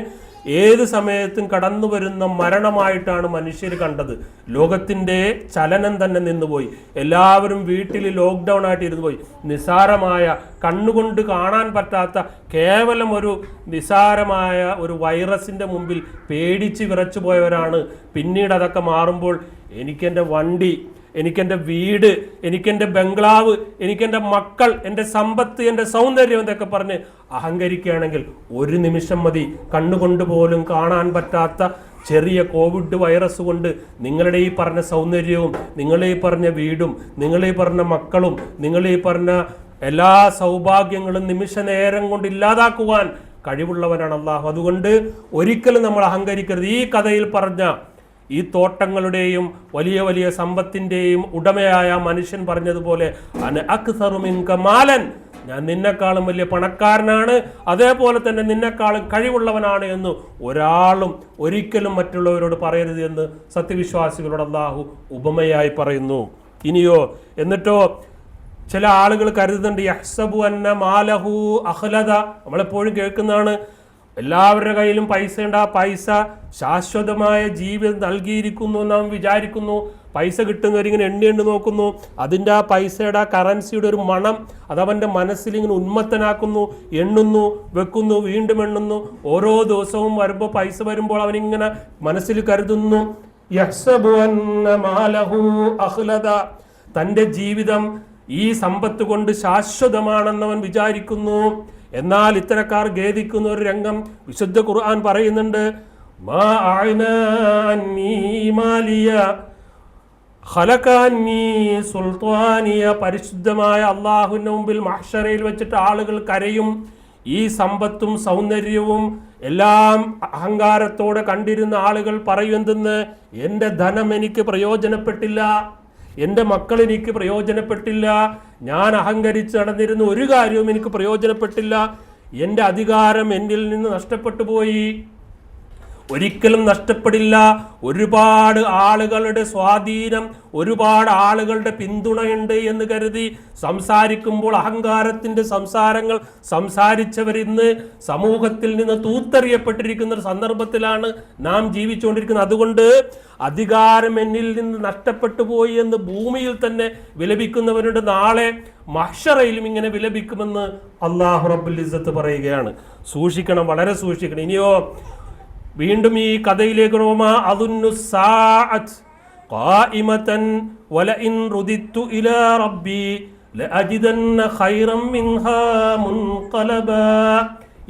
ഏത് സമയത്തും കടന്നു വരുന്ന മരണമായിട്ടാണ് മനുഷ്യർ കണ്ടത്. ലോകത്തിൻ്റെ ചലനം തന്നെ നിന്നുപോയി. എല്ലാവരും വീട്ടിൽ ലോക്ക്ഡൗൺ ആയിട്ട് ഇരുന്നു പോയി. നിസാരമായ കണ്ണുകൊണ്ട് കാണാൻ പറ്റാത്ത കേവലം ഒരു നിസാരമായ ഒരു വൈറസിൻ്റെ മുമ്പിൽ പേടിച്ച് വിറച്ചു പോയവരാണ്. പിന്നീട് അതൊക്കെ മാറുമ്പോൾ എനിക്കെൻ്റെ വണ്ടി, എനിക്കെൻ്റെ വീട്, എനിക്കെൻ്റെ ബംഗ്ലാവ്, എനിക്കെൻ്റെ മക്കൾ, എൻ്റെ സമ്പത്ത്, എൻ്റെ സൗന്ദര്യം എന്നൊക്കെ പറഞ്ഞ് അഹങ്കരിക്കുകയാണെങ്കിൽ ഒരു നിമിഷം മതി. കണ്ണുകൊണ്ട് പോലും കാണാൻ പറ്റാത്ത ചെറിയ കോവിഡ് വൈറസ് കൊണ്ട് നിങ്ങളുടെ ഈ പറഞ്ഞ സൗന്ദര്യവും, നിങ്ങളീ പറഞ്ഞ വീടും, നിങ്ങളീ പറഞ്ഞ മക്കളും, നിങ്ങളീ പറഞ്ഞ എല്ലാ സൗഭാഗ്യങ്ങളും നിമിഷ നേരം കൊണ്ട് ഇല്ലാതാക്കുവാൻ കഴിവുള്ളവനാണ് അള്ളാഹു. അതുകൊണ്ട് ഒരിക്കലും നമ്മൾ അഹങ്കരിക്കരുത്. ഈ കഥയിൽ പറഞ്ഞ ഈ തോട്ടങ്ങളുടെയും വലിയ വലിയ സമ്പത്തിൻ്റെയും ഉടമയായ മനുഷ്യൻ പറഞ്ഞതുപോലെ അന അക്സറു മിൻക മാലൻ, ഞാൻ നിന്നെക്കാളും വലിയ പണക്കാരനാണ്, അതേപോലെ തന്നെ നിന്നെക്കാളും കഴിവുള്ളവനാണ് എന്ന് ഒരാളും ഒരിക്കലും മറ്റുള്ളവരോട് പറയരുത് എന്ന് സത്യവിശ്വാസികളോട് അള്ളാഹു ഉപമയായി പറയുന്നു. ഇനിയോ എന്നിട്ടോ ചില ആളുകൾ കരുതുന്നുണ്ട് യഹ്സബു അന്ന മാലഹു അഖ്ലദ. നമ്മളെപ്പോഴും കേൾക്കുന്നതാണ്, എല്ലാവരുടെ കയ്യിലും പൈസ ഉണ്ട്, ആ പൈസ ശാശ്വതമായ ജീവിതം നൽകിയിരിക്കുന്നു നാം വിചാരിക്കുന്നു. പൈസ കിട്ടുന്നവരിങ്ങനെ എണ്ണി നോക്കുന്നു, അതിൻ്റെ ആ പൈസയുടെ ആ കറൻസിയുടെ ഒരു മണം അതവൻ്റെ മനസ്സിലിങ്ങനെ ഉന്മത്തനാക്കുന്നു. എണ്ണുന്നു, വെക്കുന്നു, വീണ്ടും എണ്ണുന്നു. ഓരോ ദിവസവും വരുമ്പോൾ പൈസ വരുമ്പോൾ അവനിങ്ങനെ മനസ്സിൽ കരുതുന്നു യഹ്സബു അന്ന മാലഹു അഖ്ലദ, തൻ്റെ ജീവിതം ഈ സമ്പത്ത് കൊണ്ട് ശാശ്വതമാണെന്നവൻ വിചാരിക്കുന്നു. എന്നാൽ ഇത്തരക്കാർ ഖേദിക്കുന്ന ഒരു രംഗം വിശുദ്ധ ഖുർആൻ പറയുന്നുണ്ട്. മാ അഅ്നാനി മാലിയ ഖലഖനി സുൽത്താനിയ. പരിശുദ്ധമായ അള്ളാഹുവിൻ്റെ മുമ്പിൽ മഹ്ശറയിൽ വെച്ചിട്ട് ആളുകൾ കരയും. ഈ സമ്പത്തും സൗന്ദര്യവും എല്ലാം അഹങ്കാരത്തോടെ കണ്ടിരുന്ന ആളുകൾ പറയുമെന്തെന്ന്, എൻ്റെ ധനം എനിക്ക് പ്രയോജനപ്പെട്ടില്ല, എൻ്റെ മക്കൾ എനിക്ക് പ്രയോജനപ്പെട്ടില്ല, ഞാൻ അഹങ്കരിച്ച് നടന്നിരുന്ന ഒരു കാര്യവും എനിക്ക് പ്രയോജനപ്പെട്ടില്ല, എൻ്റെ അധികാരം എന്നിൽ നിന്ന് നഷ്ടപ്പെട്ടു പോയി. ഒരിക്കലും നഷ്ടപ്പെടില്ല. ഒരുപാട് ആളുകളുടെ സ്വാധീനം, ഒരുപാട് ആളുകളുടെ പിന്തുണയുണ്ട് എന്ന് കരുതി സംസാരിക്കുമ്പോൾ അഹങ്കാരത്തിൻ്റെ സംസാരങ്ങൾ സംസാരിച്ചവരിന്ന് സമൂഹത്തിൽ നിന്ന് തൂത്തെറിയപ്പെട്ടിരിക്കുന്ന ഒരു സന്ദർഭത്തിലാണ് നാം ജീവിച്ചുകൊണ്ടിരിക്കുന്നത്. അതുകൊണ്ട് അധികാരം എന്നിൽ നിന്ന് നഷ്ടപ്പെട്ടു പോയി എന്ന് ഭൂമിയിൽ തന്നെ വിലപിക്കുന്നവരുടെ നാളെ മഹ്ശറയിലും ഇങ്ങനെ വിലപിക്കുമെന്ന് അല്ലാഹു റബ്ബുൽ ഇസ്സത്ത് പറയുകയാണ്. സൂക്ഷിക്കണം, വളരെ സൂക്ഷിക്കണം. ഇനിയോ വീണ്ടും ഈ കഥയിലേക്ക് അദുന്നു സാഅത്ത് ഖായിമതൻ വലഇൻ റുദിത്തു ഇലാ റബ്ബി ലഅജിദന്ന ഖൈറൻ മിൻഹാ മുൻഖലബാ.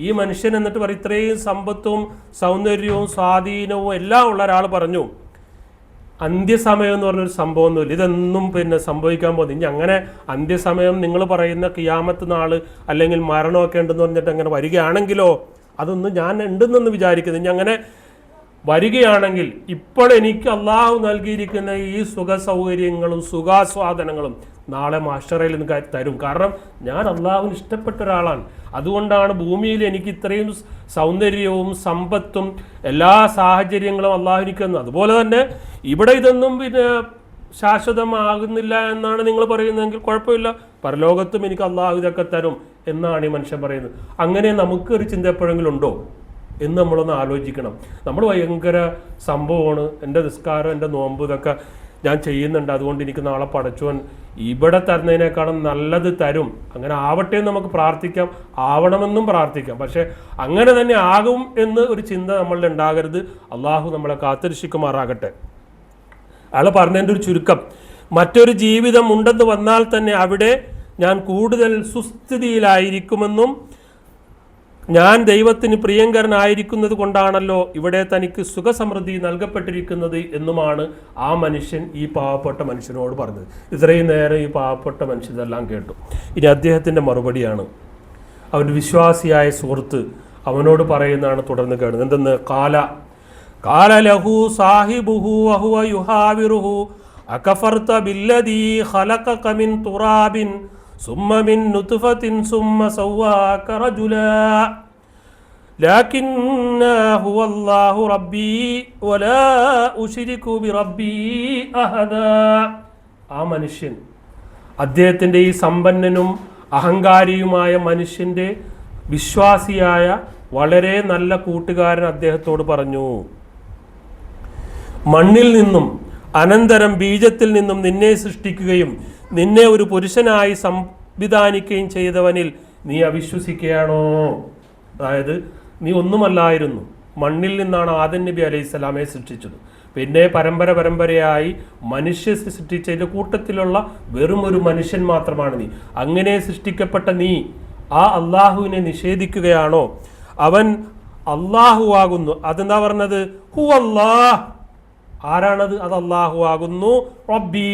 ഈ മനുഷ്യൻ എന്നിട്ട് പറയും, ഇത്രയും സമ്പത്തും സൗന്ദര്യവും സ്വാധീനവും എല്ലാം ഉള്ള ഒരാൾ പറഞ്ഞു, അന്ത്യസമയം എന്ന് പറഞ്ഞൊരു സംഭവമൊന്നുമില്ല, ഇതെന്നും സംഭവിക്കാൻ പോകുന്നു. ഇനി അങ്ങനെ അന്ത്യസമയം നിങ്ങൾ പറയുന്ന ഖിയാമത്ത് നാൾ അല്ലെങ്കിൽ മരണമൊക്കെ ഉണ്ടെന്ന് പറഞ്ഞിട്ട് അങ്ങനെ വരികയാണെങ്കിലോ, അതൊന്നും ഞാൻ ഉണ്ടെന്നൊന്ന് വിചാരിക്കുന്നത്. ഇനി അങ്ങനെ വരികയാണെങ്കിൽ ഇപ്പോൾ എനിക്ക് അള്ളാഹു നൽകിയിരിക്കുന്ന ഈ സുഖ സൗകര്യങ്ങളും സുഖാസ്വാദനങ്ങളും നാളെ മഹ്ശറയിൽ നിന്ന് തരും. കാരണം ഞാൻ അള്ളാഹുവിന് ഇഷ്ടപ്പെട്ട ഒരാളാണ്. അതുകൊണ്ടാണ് ഭൂമിയിൽ എനിക്ക് ഇത്രയും സൗന്ദര്യവും സമ്പത്തും എല്ലാ സാഹചര്യങ്ങളും അള്ളാഹു എനിക്ക് തന്നു. അതുപോലെ തന്നെ ഇവിടെ ഇതൊന്നും ശാശ്വതമാകുന്നില്ല എന്നാണ് നിങ്ങൾ പറയുന്നതെങ്കിൽ കുഴപ്പമില്ല, പരലോകത്തും എനിക്ക് അള്ളാഹു ഇതൊക്കെ തരും എന്നാണ് ഈ മനുഷ്യൻ പറയുന്നത്. അങ്ങനെ നമുക്കൊരു ചിന്ത എപ്പോഴെങ്കിലും ഉണ്ടോ എന്ന് നമ്മളൊന്ന് ആലോചിക്കണം. നമ്മൾ ഭയങ്കര സംഭവമാണ്, എൻ്റെ നിസ്കാരം എൻ്റെ നോമ്പ് ഇതൊക്കെ ഞാൻ ചെയ്യുന്നുണ്ട്, അതുകൊണ്ട് എനിക്ക് നാളെ പടച്ചോൻ ഇവിടെ തരുന്നതിനേക്കാളും നല്ലത് തരും. അങ്ങനെ ആവട്ടെ എന്ന് നമുക്ക് പ്രാർത്ഥിക്കാം, ആവണമെന്നും പ്രാർത്ഥിക്കാം. പക്ഷേ അങ്ങനെ തന്നെ ആകും എന്ന് ഒരു ചിന്ത നമ്മളിൽ ഉണ്ടാകരുത്. അള്ളാഹു നമ്മളെ കാത്തിരക്ഷിക്കുമാറാകട്ടെ. അയാൾ പറഞ്ഞതിൻ്റെ ഒരു ചുരുക്കം, മറ്റൊരു ജീവിതം ഉണ്ടെന്ന് വന്നാൽ തന്നെ അവിടെ ഞാൻ കൂടുതൽ സുസ്ഥിതിയിലായിരിക്കുമെന്നും ഞാൻ ദൈവത്തിന് പ്രിയങ്കരനായിരിക്കുന്നത് കൊണ്ടാണല്ലോ ഇവിടെ തനിക്ക് സുഖസമൃദ്ധി നൽകപ്പെട്ടിരിക്കുന്നത് എന്നുമാണ് ആ മനുഷ്യൻ ഈ പാവപ്പെട്ട മനുഷ്യനോട് പറഞ്ഞത്. ഇത്രയും നേരം ഈ പാവപ്പെട്ട മനുഷ്യൻ ഇതെല്ലാം കേട്ടു. ഇനി അദ്ദേഹത്തിൻ്റെ മറുപടിയാണ്. അവൻ്റെ വിശ്വാസിയായ സുഹൃത്ത് അവനോട് പറയുന്നതാണ് തുടർന്ന് കേടുന്നത്. എന്തെന്ന്? കാല ലഹു സാഹിബുഹു വഹുവ യുഹാവിറുഹു അകഫർത ബില്ലദീ ഖലഖക മിൻ തുറാബിൻ സുമ്മ മിൻ നുത്ഫത്തിൻ സുമ്മ സവ്വാക റജുലാ ലകിന്ന ഹുവല്ലാഹു റബ്ബി വലാ ഉശ്രികു ബിറബ്ബി അഹദാ. ആ മനുഷ്യൻ, അദ്ദേഹത്തിൻ്റെ ഈ സമ്പന്നനും അഹങ്കാരിയുമായ മനുഷ്യൻ്റെ വിശ്വാസിയായ വളരെ നല്ല കൂട്ടുകാരൻ അദ്ദേഹത്തോട് പറഞ്ഞു, മണ്ണിൽ നിന്നും അനന്തരം ബീജത്തിൽ നിന്നും നിന്നെ സൃഷ്ടിക്കുകയും നിന്നെ ഒരു പുരുഷനായി സംവിധാനിക്കുകയും ചെയ്തവനിൽ നീ അവിശ്വസിക്കുകയാണോ? അതായത് നീ ഒന്നുമല്ലായിരുന്നു, മണ്ണിൽ നിന്നാണ് ആദം നബി അലൈഹി സ്വലാമെ സൃഷ്ടിച്ചത്. പിന്നെ പരമ്പരയായി മനുഷ്യ സൃഷ്ടിച്ചതിൻ്റെ കൂട്ടത്തിലുള്ള വെറും ഒരു മനുഷ്യൻ മാത്രമാണ് നീ. അങ്ങനെ സൃഷ്ടിക്കപ്പെട്ട നീ ആ അള്ളാഹുവിനെ നിഷേധിക്കുകയാണോ? അവൻ അള്ളാഹു ആകുന്നു. അതെന്താ പറഞ്ഞത്? ഹു അല്ലാഹ്. ആരാണത്? അത് അള്ളാഹു ആകുന്നു. റബ്ബി,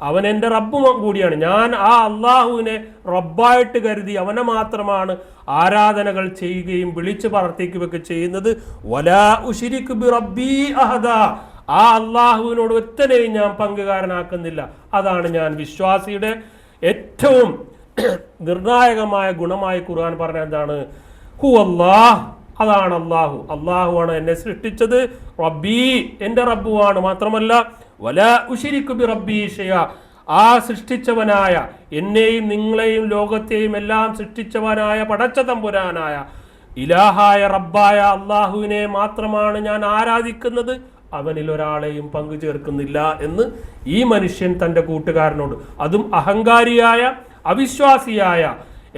അവൻ എൻ്റെ റബ്ബും കൂടിയാണ്. ഞാൻ ആ അള്ളാഹുവിനെ റബ്ബായിട്ട് കരുതി അവനെ മാത്രമാണ് ആരാധനകൾ ചെയ്യുകയും വിളിച്ചു പ്രാർത്ഥിക്കുകയൊക്കെ ചെയ്യുന്നത്. വലാ ഉശ്രികു ബി റബ്ബി അഹദ, ആ അള്ളാഹുവിനോട് ഒറ്റനെയും ഞാൻ പങ്കുകാരനാക്കുന്നില്ല. അതാണ് ഞാൻ വിശ്വാസിയുടെ ഏറ്റവും നിർണായകമായ ഗുണമായി ഖുർആൻ പറഞ്ഞ എന്താണ്? ഹു അല്ലാഹ്, അതാണ് അള്ളാഹു. അള്ളാഹുവാണ് എന്നെ സൃഷ്ടിച്ചത്. റബ്ബി, എൻ്റെ റബ്ബുവാണ്. മാത്രമല്ല വലാ ഉശ്രികു ബി റബ്ബി ഷൈഅ, ആ സൃഷ്ടിച്ചവനായ എന്നെയും നിങ്ങളെയും ലോകത്തെയും എല്ലാം സൃഷ്ടിച്ചവനായ പടച്ച തമ്പുരാനായ ഇലാഹായ റബ്ബായ അള്ളാഹുവിനെ മാത്രമാണ് ഞാൻ ആരാധിക്കുന്നത്, അവനിൽ ഒരാളെയും പങ്കു ചേർക്കുന്നില്ല എന്ന് ഈ മനുഷ്യൻ തൻ്റെ കൂട്ടുകാരനോട്, അതും അഹങ്കാരിയായ അവിശ്വാസിയായ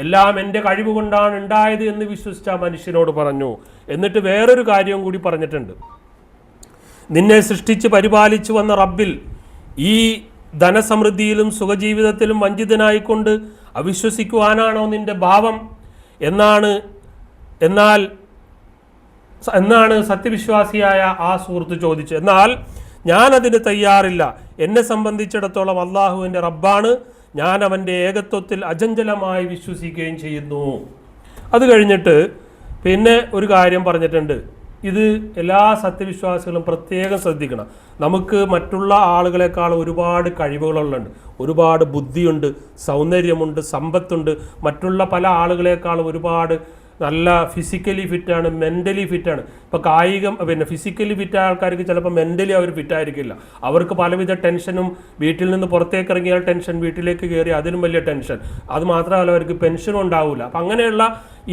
എല്ലാം എൻ്റെ കഴിവ് കൊണ്ടാണ് ഉണ്ടായത് എന്ന് വിശ്വസിച്ച മനുഷ്യനോട് പറഞ്ഞു. എന്നിട്ട് വേറൊരു കാര്യവും കൂടി പറഞ്ഞിട്ടുണ്ട്. നിന്നെ സൃഷ്ടിച്ച് പരിപാലിച്ചു വന്ന റബ്ബിൽ ഈ ധനസമൃദ്ധിയിലും സുഖജീവിതത്തിലും വഞ്ചിതനായിക്കൊണ്ട് അവിശ്വസിക്കുവാനാണോ നിന്റെ ഭാവം എന്നാണ് സത്യവിശ്വാസിയായ ആ സുഹൃത്ത് ചോദിച്ചു. എന്നാൽ ഞാനതിന് തയ്യാറില്ല. എന്നെ സംബന്ധിച്ചിടത്തോളം അള്ളാഹു എൻ്റെ റബ്ബാണ്, ഞാൻ അവൻ്റെ ഏകത്വത്തിൽ അചഞ്ചലമായി വിശ്വസിക്കുകയും ചെയ്യുന്നു. അത് കഴിഞ്ഞിട്ട് പിന്നെ ഒരു കാര്യം പറഞ്ഞിട്ടുണ്ട്. ഇത് എല്ലാ സത്യവിശ്വാസികളും പ്രത്യേകം ശ്രദ്ധിക്കണം. നമുക്ക് മറ്റുള്ള ആളുകളെക്കാൾ ഒരുപാട് കഴിവുകളുണ്ട്, ഒരുപാട് ബുദ്ധിയുണ്ട്, സൗന്ദര്യമുണ്ട്, സമ്പത്തുണ്ട്. മറ്റുള്ള പല ആളുകളെക്കാളും ഒരുപാട് നല്ല ഫിസിക്കലി ഫിറ്റാണ്, മെൻ്റലി ഫിറ്റാണ്. ഇപ്പോൾ ഫിസിക്കലി ഫിറ്റായ ആൾക്കാർക്ക് ചിലപ്പോൾ മെൻ്റലി അവർ ഫിറ്റായിരിക്കില്ല. അവർക്ക് പലവിധ ടെൻഷനും, വീട്ടിൽ നിന്ന് പുറത്തേക്ക് ഇറങ്ങിയാൽ ടെൻഷൻ, വീട്ടിലേക്ക് കയറി അതിനും വലിയ ടെൻഷൻ. അത് മാത്രമല്ല അവർക്ക് പെൻഷനും ഉണ്ടാവില്ല. അപ്പം അങ്ങനെയുള്ള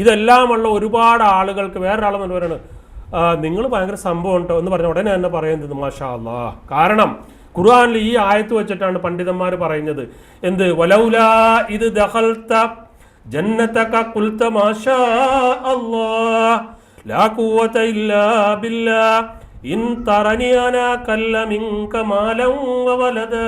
ഇതെല്ലാമുള്ള ഒരുപാട് ആളുകൾക്ക് വേറൊരാളെന്ന് പറയുന്നത് നിങ്ങൾ ഭയങ്കര സംഭവം ഉണ്ടോ എന്ന് പറഞ്ഞ ഉടനെ തന്നെ പറയുന്നത് മാഷാ അല്ലാഹ്. കാരണം ഖുർആനിൽ ഈ ആയത്ത് വെച്ചിട്ടാണ് പണ്ഡിതന്മാർ പറയുന്നത്. എന്ത്? വലൗലാ ഇത് ദഖൽത ജന്നതക ഖുൽത മാഷാ അല്ലാഹ് ലാ ഖുവത ഇല്ലാ ബില്ലാഹ് ഇൻ തറനി അനാ കല്ല മിൻക മാലൻ വവലദാ.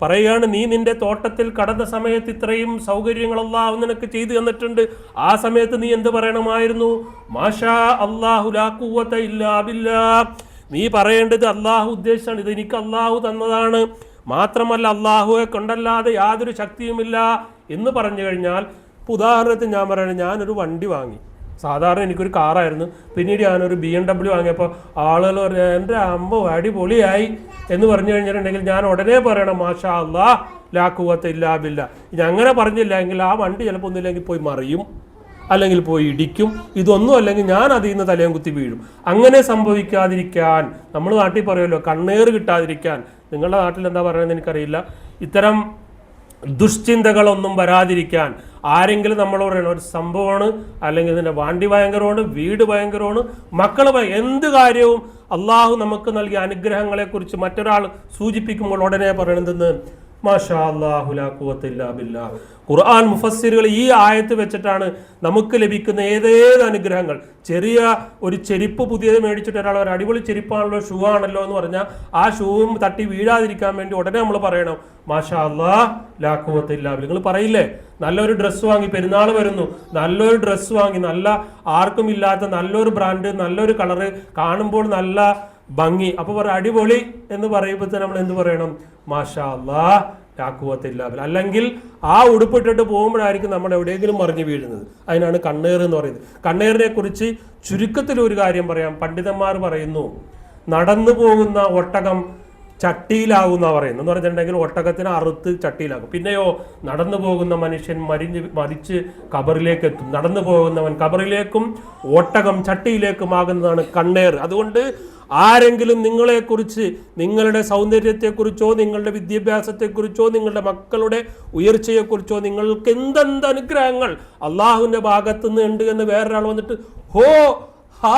പറയുകയാണ്, നീ നിന്റെ തോട്ടത്തിൽ കടന്ന സമയത്ത് ഇത്രയും സൗകര്യങ്ങൾ അല്ലാഹു നിനക്ക് ചെയ്തു തന്നിട്ടുണ്ട്. ആ സമയത്ത് നീ എന്ത് പറയണമായിരുന്നു? മാഷാ അല്ലാഹു ലാ ഖുവത ഇല്ലാ ബില്ലാഹ്. നീ പറയേണ്ടത് അള്ളാഹു ഉദ്ദേശിച്ചാണ്, ഇത് എനിക്ക് അള്ളാഹു തന്നതാണ്, മാത്രമല്ല അള്ളാഹുവെ കൊണ്ടല്ലാതെ യാതൊരു ശക്തിയുമില്ല എന്ന് പറഞ്ഞു കഴിഞ്ഞാൽ, ഉദാഹരണത്തിന് ഞാൻ പറയണേ, ഞാനൊരു വണ്ടി വാങ്ങി. സാധാരണ എനിക്കൊരു കാറായിരുന്നു. പിന്നീട് ഞാനൊരു BMW വാങ്ങിയപ്പോൾ ആളുകൾ പറഞ്ഞു എൻ്റെ അമ്പോ അടിപൊളിയായി എന്ന് പറഞ്ഞു കഴിഞ്ഞിട്ടുണ്ടെങ്കിൽ ഞാൻ ഉടനെ പറയണം മാഷാ അല്ലാഹ് ലാ ഖുവത ഇല്ലാ ബില്ലാഹ്. ഇനി അങ്ങനെ പറഞ്ഞില്ല എങ്കിൽ ആ വണ്ടി ചിലപ്പോൾ ഒന്നുമില്ലെങ്കിൽ പോയി മറിയും, അല്ലെങ്കിൽ പോയി ഇടിക്കും. ഇതൊന്നും അല്ലെങ്കിൽ ഞാൻ അതിൽ നിന്ന് തലയും കുത്തി വീഴും. അങ്ങനെ സംഭവിക്കാതിരിക്കാൻ നമ്മൾ നാട്ടിൽ പറയുമല്ലോ, കണ്ണേറ് കിട്ടാതിരിക്കാൻ. നിങ്ങളുടെ നാട്ടിൽ എന്താ പറയുന്നത് എനിക്കറിയില്ല. ഇത്തരം ദുശ്ചിന്തകളൊന്നും വരാതിരിക്കാൻ ആരെങ്കിലും നമ്മളോട് പറയണം ഒരു സംഭവമാണ്, അല്ലെങ്കിൽ ഇതിൻ്റെ വണ്ടി ഭയങ്കരമാണ്, വീട് ഭയങ്കരമാണ്, മക്കൾ എന്ത് കാര്യവും അള്ളാഹു നമുക്ക് നൽകിയ അനുഗ്രഹങ്ങളെക്കുറിച്ച് മറ്റൊരാൾ സൂചിപ്പിക്കുമ്പോൾ ഉടനെ പറയണതെന്ന് മാഷാ അല്ലാഹു ലാ ഖുവത ഇല്ലാ ബില്ലാഹ്. ഖുർആൻ മുഫസ്സിറുകൾ ഈ ആയത്ത് വെച്ചിട്ടാണ് നമുക്ക് ലഭിക്കുന്ന ഏതേത് അനുഗ്രഹങ്ങൾ. ചെറിയ ഒരു ചെരുപ്പ് പുതിയത് മേടിച്ചിട്ട് ഒരാൾ ഒരു അടിപൊളി ചെരുപ്പാണല്ലോ, ഷൂ ആണല്ലോ എന്ന് പറഞ്ഞാൽ ആ ഷൂവും തട്ടി വീഴാതിരിക്കാൻ വേണ്ടി ഉടനെ നമ്മൾ പറയണം മാഷാ അല്ലാഹ് ലാ ഖുവത ഇല്ലാ ബില്ലാഹ്. നിങ്ങൾ പറയില്ലേ, നല്ലൊരു ഡ്രസ്സ് വാങ്ങി, പെരുന്നാൾ വരുന്നു, നല്ലൊരു ഡ്രസ്സ് വാങ്ങി, നല്ല ആർക്കും ഇല്ലാത്ത നല്ലൊരു ബ്രാൻഡ്, നല്ലൊരു കളറ്, കാണുമ്പോൾ നല്ല ഭംഗി, അപ്പോൾ പറ അടിപൊളി എന്ന് പറയുമ്പോൾ നമ്മൾ എന്ത് പറയണം? മാഷാ അല്ലാഹ് ലാ ഖുവത ഇല്ലാ ബില്ലാഹ്. അല്ലെങ്കിൽ ആ ഉടുപ്പിട്ടിട്ട് പോകുമ്പോഴായിരിക്കും നമ്മൾ എവിടെയെങ്കിലും മറിഞ്ഞു വീഴുന്നത്. അതിനാണ് കണ്ണേറ് എന്ന് പറയുന്നത്. കണ്ണേറിനെ കുറിച്ച് ചുരുക്കത്തിൽ ഒരു കാര്യം പറയാം. പണ്ഡിതന്മാർ പറയുന്നു, നടന്നു പോകുന്ന ഒട്ടകം ചട്ടിയിലാകുന്ന പറയുന്നു. എന്ന് പറഞ്ഞിട്ടുണ്ടെങ്കിൽ ഒട്ടകത്തിന് അറുത്ത് ചട്ടിയിലാകും. പിന്നെയോ നടന്നു പോകുന്ന മനുഷ്യൻ മരിച്ച് കബറിലേക്ക് എത്തും. നടന്നു പോകുന്നവൻ കബറിലേക്കും ഒട്ടകം ചട്ടിയിലേക്കുമാകുന്നതാണ് കണ്ണേറ്. അതുകൊണ്ട് ആരെങ്കിലും നിങ്ങളെക്കുറിച്ച്, നിങ്ങളുടെ സൗന്ദര്യത്തെക്കുറിച്ചോ, നിങ്ങളുടെ വിദ്യാഭ്യാസത്തെക്കുറിച്ചോ, നിങ്ങളുടെ മക്കളുടെ ഉയർച്ചയെക്കുറിച്ചോ, നിങ്ങൾക്ക് എന്തെന്ത് അനുഗ്രഹങ്ങൾ അള്ളാഹുവിൻ്റെ ഭാഗത്തു നിന്ന് ഉണ്ട് എന്ന് വേറൊരാൾ വന്നിട്ട് ഹോ ഹാ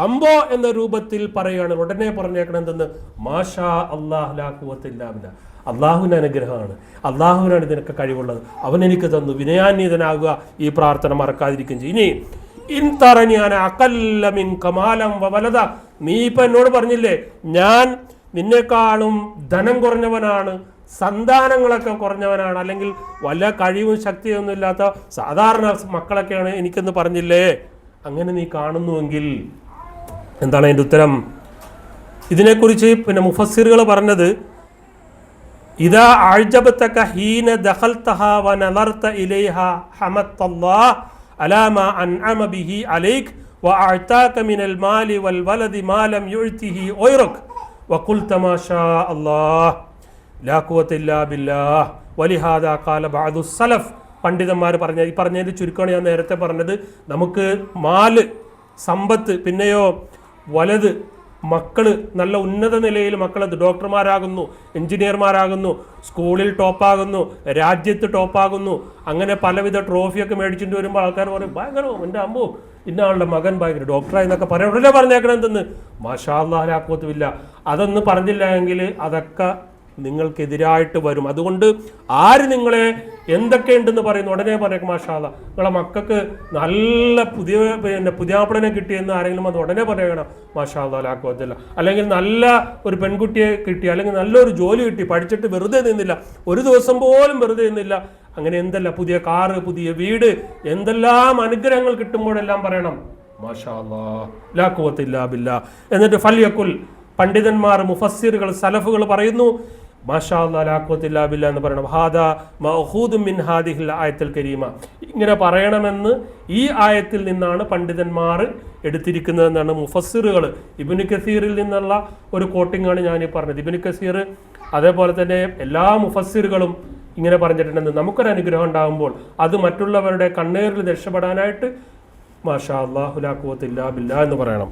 അമ്പോ എന്ന രൂപത്തിൽ പറയുകയാണ്, ഉടനെ പറഞ്ഞേക്കണം എന്തെന്ന്? മാഷാ അല്ലാഹ് ലാ ഖുവത ഇല്ലാ ബില്ലാഹ്. അള്ളാഹുവിൻ്റെ അനുഗ്രഹമാണ്, അള്ളാഹുവിനാണ് ഇതിനൊക്കെ കഴിവുള്ളത്, അവൻ എനിക്ക് തന്നു. വിനയാന്വിതനാകുക, ഈ പ്രാർത്ഥന മറക്കാതിരിക്കുകയും ചെയ്യും. ഇനി നീ ഇപ്പൊ എന്നോട് പറഞ്ഞില്ലേ ഞാൻ നിന്നെക്കാളും ധനം കുറഞ്ഞവനാണ്, സന്താനങ്ങളൊക്കെ കുറഞ്ഞവനാണ്, അല്ലെങ്കിൽ വല്ല കഴിവും ശക്തിയൊന്നും ഇല്ലാത്ത സാധാരണ മക്കളൊക്കെയാണ് എനിക്കെന്ന് പറഞ്ഞില്ലേ? അങ്ങനെ നീ കാണുന്നുവെങ്കിൽ എന്താണ് അതിൻ്റെ ഉത്തരം? ഇതിനെക്കുറിച്ച് പിന്നെ മുഫസ്സിറുകൾ പറഞ്ഞത്, ഇദാ അഅ്ജബതക ഹീന ദഖൽതഹാ വനദർത ഇലൈഹാ ഹമദല്ലാഹ് അലാ മാ അൻഅമ ബിഹി അലൈക വഅഅതാക മിനൽ മാലി വൽ വലദി മാ ലം യുഅ്തിഹി ഗൈറക വഖുൽത മാ ഷാ അല്ലാഹ് ലാ ഖുവത ഇല്ലാ ബില്ലാഹ് വലിഹാദാ ഖാല ബഅദു സലഫ്. പണ്ഡിതന്മാർ പറഞ്ഞതിൽ ചുരുക്കമാണ് ഞാൻ നേരത്തെ പറഞ്ഞത്. നമുക്ക് മാല്, സമ്പത്ത്, പിന്നെയോ വലത്, മക്കള്, നല്ല ഉന്നത നിലയിൽ മക്കൾ ഡോക്ടർമാരാകുന്നു, എഞ്ചിനീയർമാരാകുന്നു, സ്കൂളിൽ ടോപ്പാകുന്നു, രാജ്യത്ത് ടോപ്പാകുന്നു, അങ്ങനെ പലവിധ ട്രോഫിയൊക്കെ മേടിച്ചിട്ട് വരുമ്പോൾ ആൾക്കാർ പറയും ഭയങ്കര എൻ്റെ അമ്മോ ഇന്ന ആളുടെ മകൻ ഭയങ്കര ഡോക്ടറായി എന്നൊക്കെ പറയാം. ഉടനെ പറഞ്ഞേക്കണം എന്തെന്ന് മാഷാ അല്ലാഹ് ലാ ഖുവത ഇല്ല. അതൊന്നും പറഞ്ഞില്ല എങ്കിൽ അതൊക്കെ നിങ്ങൾക്കെതിരായിട്ട് വരും. അതുകൊണ്ട് ആര് നിങ്ങളെ എന്തൊക്കെയുണ്ടെന്ന് പറയുന്നു ഉടനെ പറയും മാഷാ അല്ലാഹ് നിങ്ങളെ മക്കൾക്ക് നല്ല പുതിയാപ്പിളനെ കിട്ടിയെന്ന് ആരെങ്കിലും അത് ഉടനെ പറയണം മാഷാ അല്ലാഹ് ലാ ഖുവത ഇല്ല. അല്ലെങ്കിൽ നല്ല ഒരു പെൺകുട്ടിയെ കിട്ടി, അല്ലെങ്കിൽ നല്ലൊരു ജോലി കിട്ടി, പഠിച്ചിട്ട് വെറുതെ നിന്നില്ല, ഒരു ദിവസം പോലും വെറുതെ നിന്നില്ല, അങ്ങനെ എന്തല്ല പുതിയ കാറ്, പുതിയ വീട്, എന്തെല്ലാം അനുഗ്രഹങ്ങൾ കിട്ടുമ്പോഴെല്ലാം പറയണം മാഷാ അല്ലാഹ് ലാ ഖുവത ഇല്ലാ ബില്ലാ. എന്നിട്ട് ഫൽയഖുൽ, പണ്ഡിതന്മാർ, മുഫസ്സിറുകൾ, സലഫുകൾ പറയുന്നു മാഷാ അല്ലാഹ് ലാ ഖുവത ഇല്ലാ ബില്ലാ എന്ന് പറയണം. ഹാദാ മഅഖൂദും മിൻ ഹാദിഹിൽ ആയത്തുൽ കരീമ. ഇങ്ങനെ പറയണമെന്ന് ഈ ആയത്തിൽ നിന്നാണ് പണ്ഡിതന്മാർ എടുത്തിരിക്കുന്നതെന്നാണ് മുഫസ്സിറുകൾ. ഇബ്നു കസീറിൽ നിന്നുള്ള ഒരു കോട്ടിംഗ് ആണ് ഞാൻ ഈ പറഞ്ഞത്. ഇബ്നു കസീർ അതേപോലെ തന്നെ എല്ലാ മുഫസ്സിറുകളും ഇങ്ങനെ പറഞ്ഞിട്ടുണ്ടെന്ന്. നമുക്കൊരു അനുഗ്രഹം ഉണ്ടാകുമ്പോൾ അത് മറ്റുള്ളവരുടെ കണ്ണീരിൽ രക്ഷപ്പെടാനായിട്ട് മാഷാ അല്ലാഹു ലാ ഖുവത ഇല്ലാ ബില്ലാ എന്ന് പറയണം.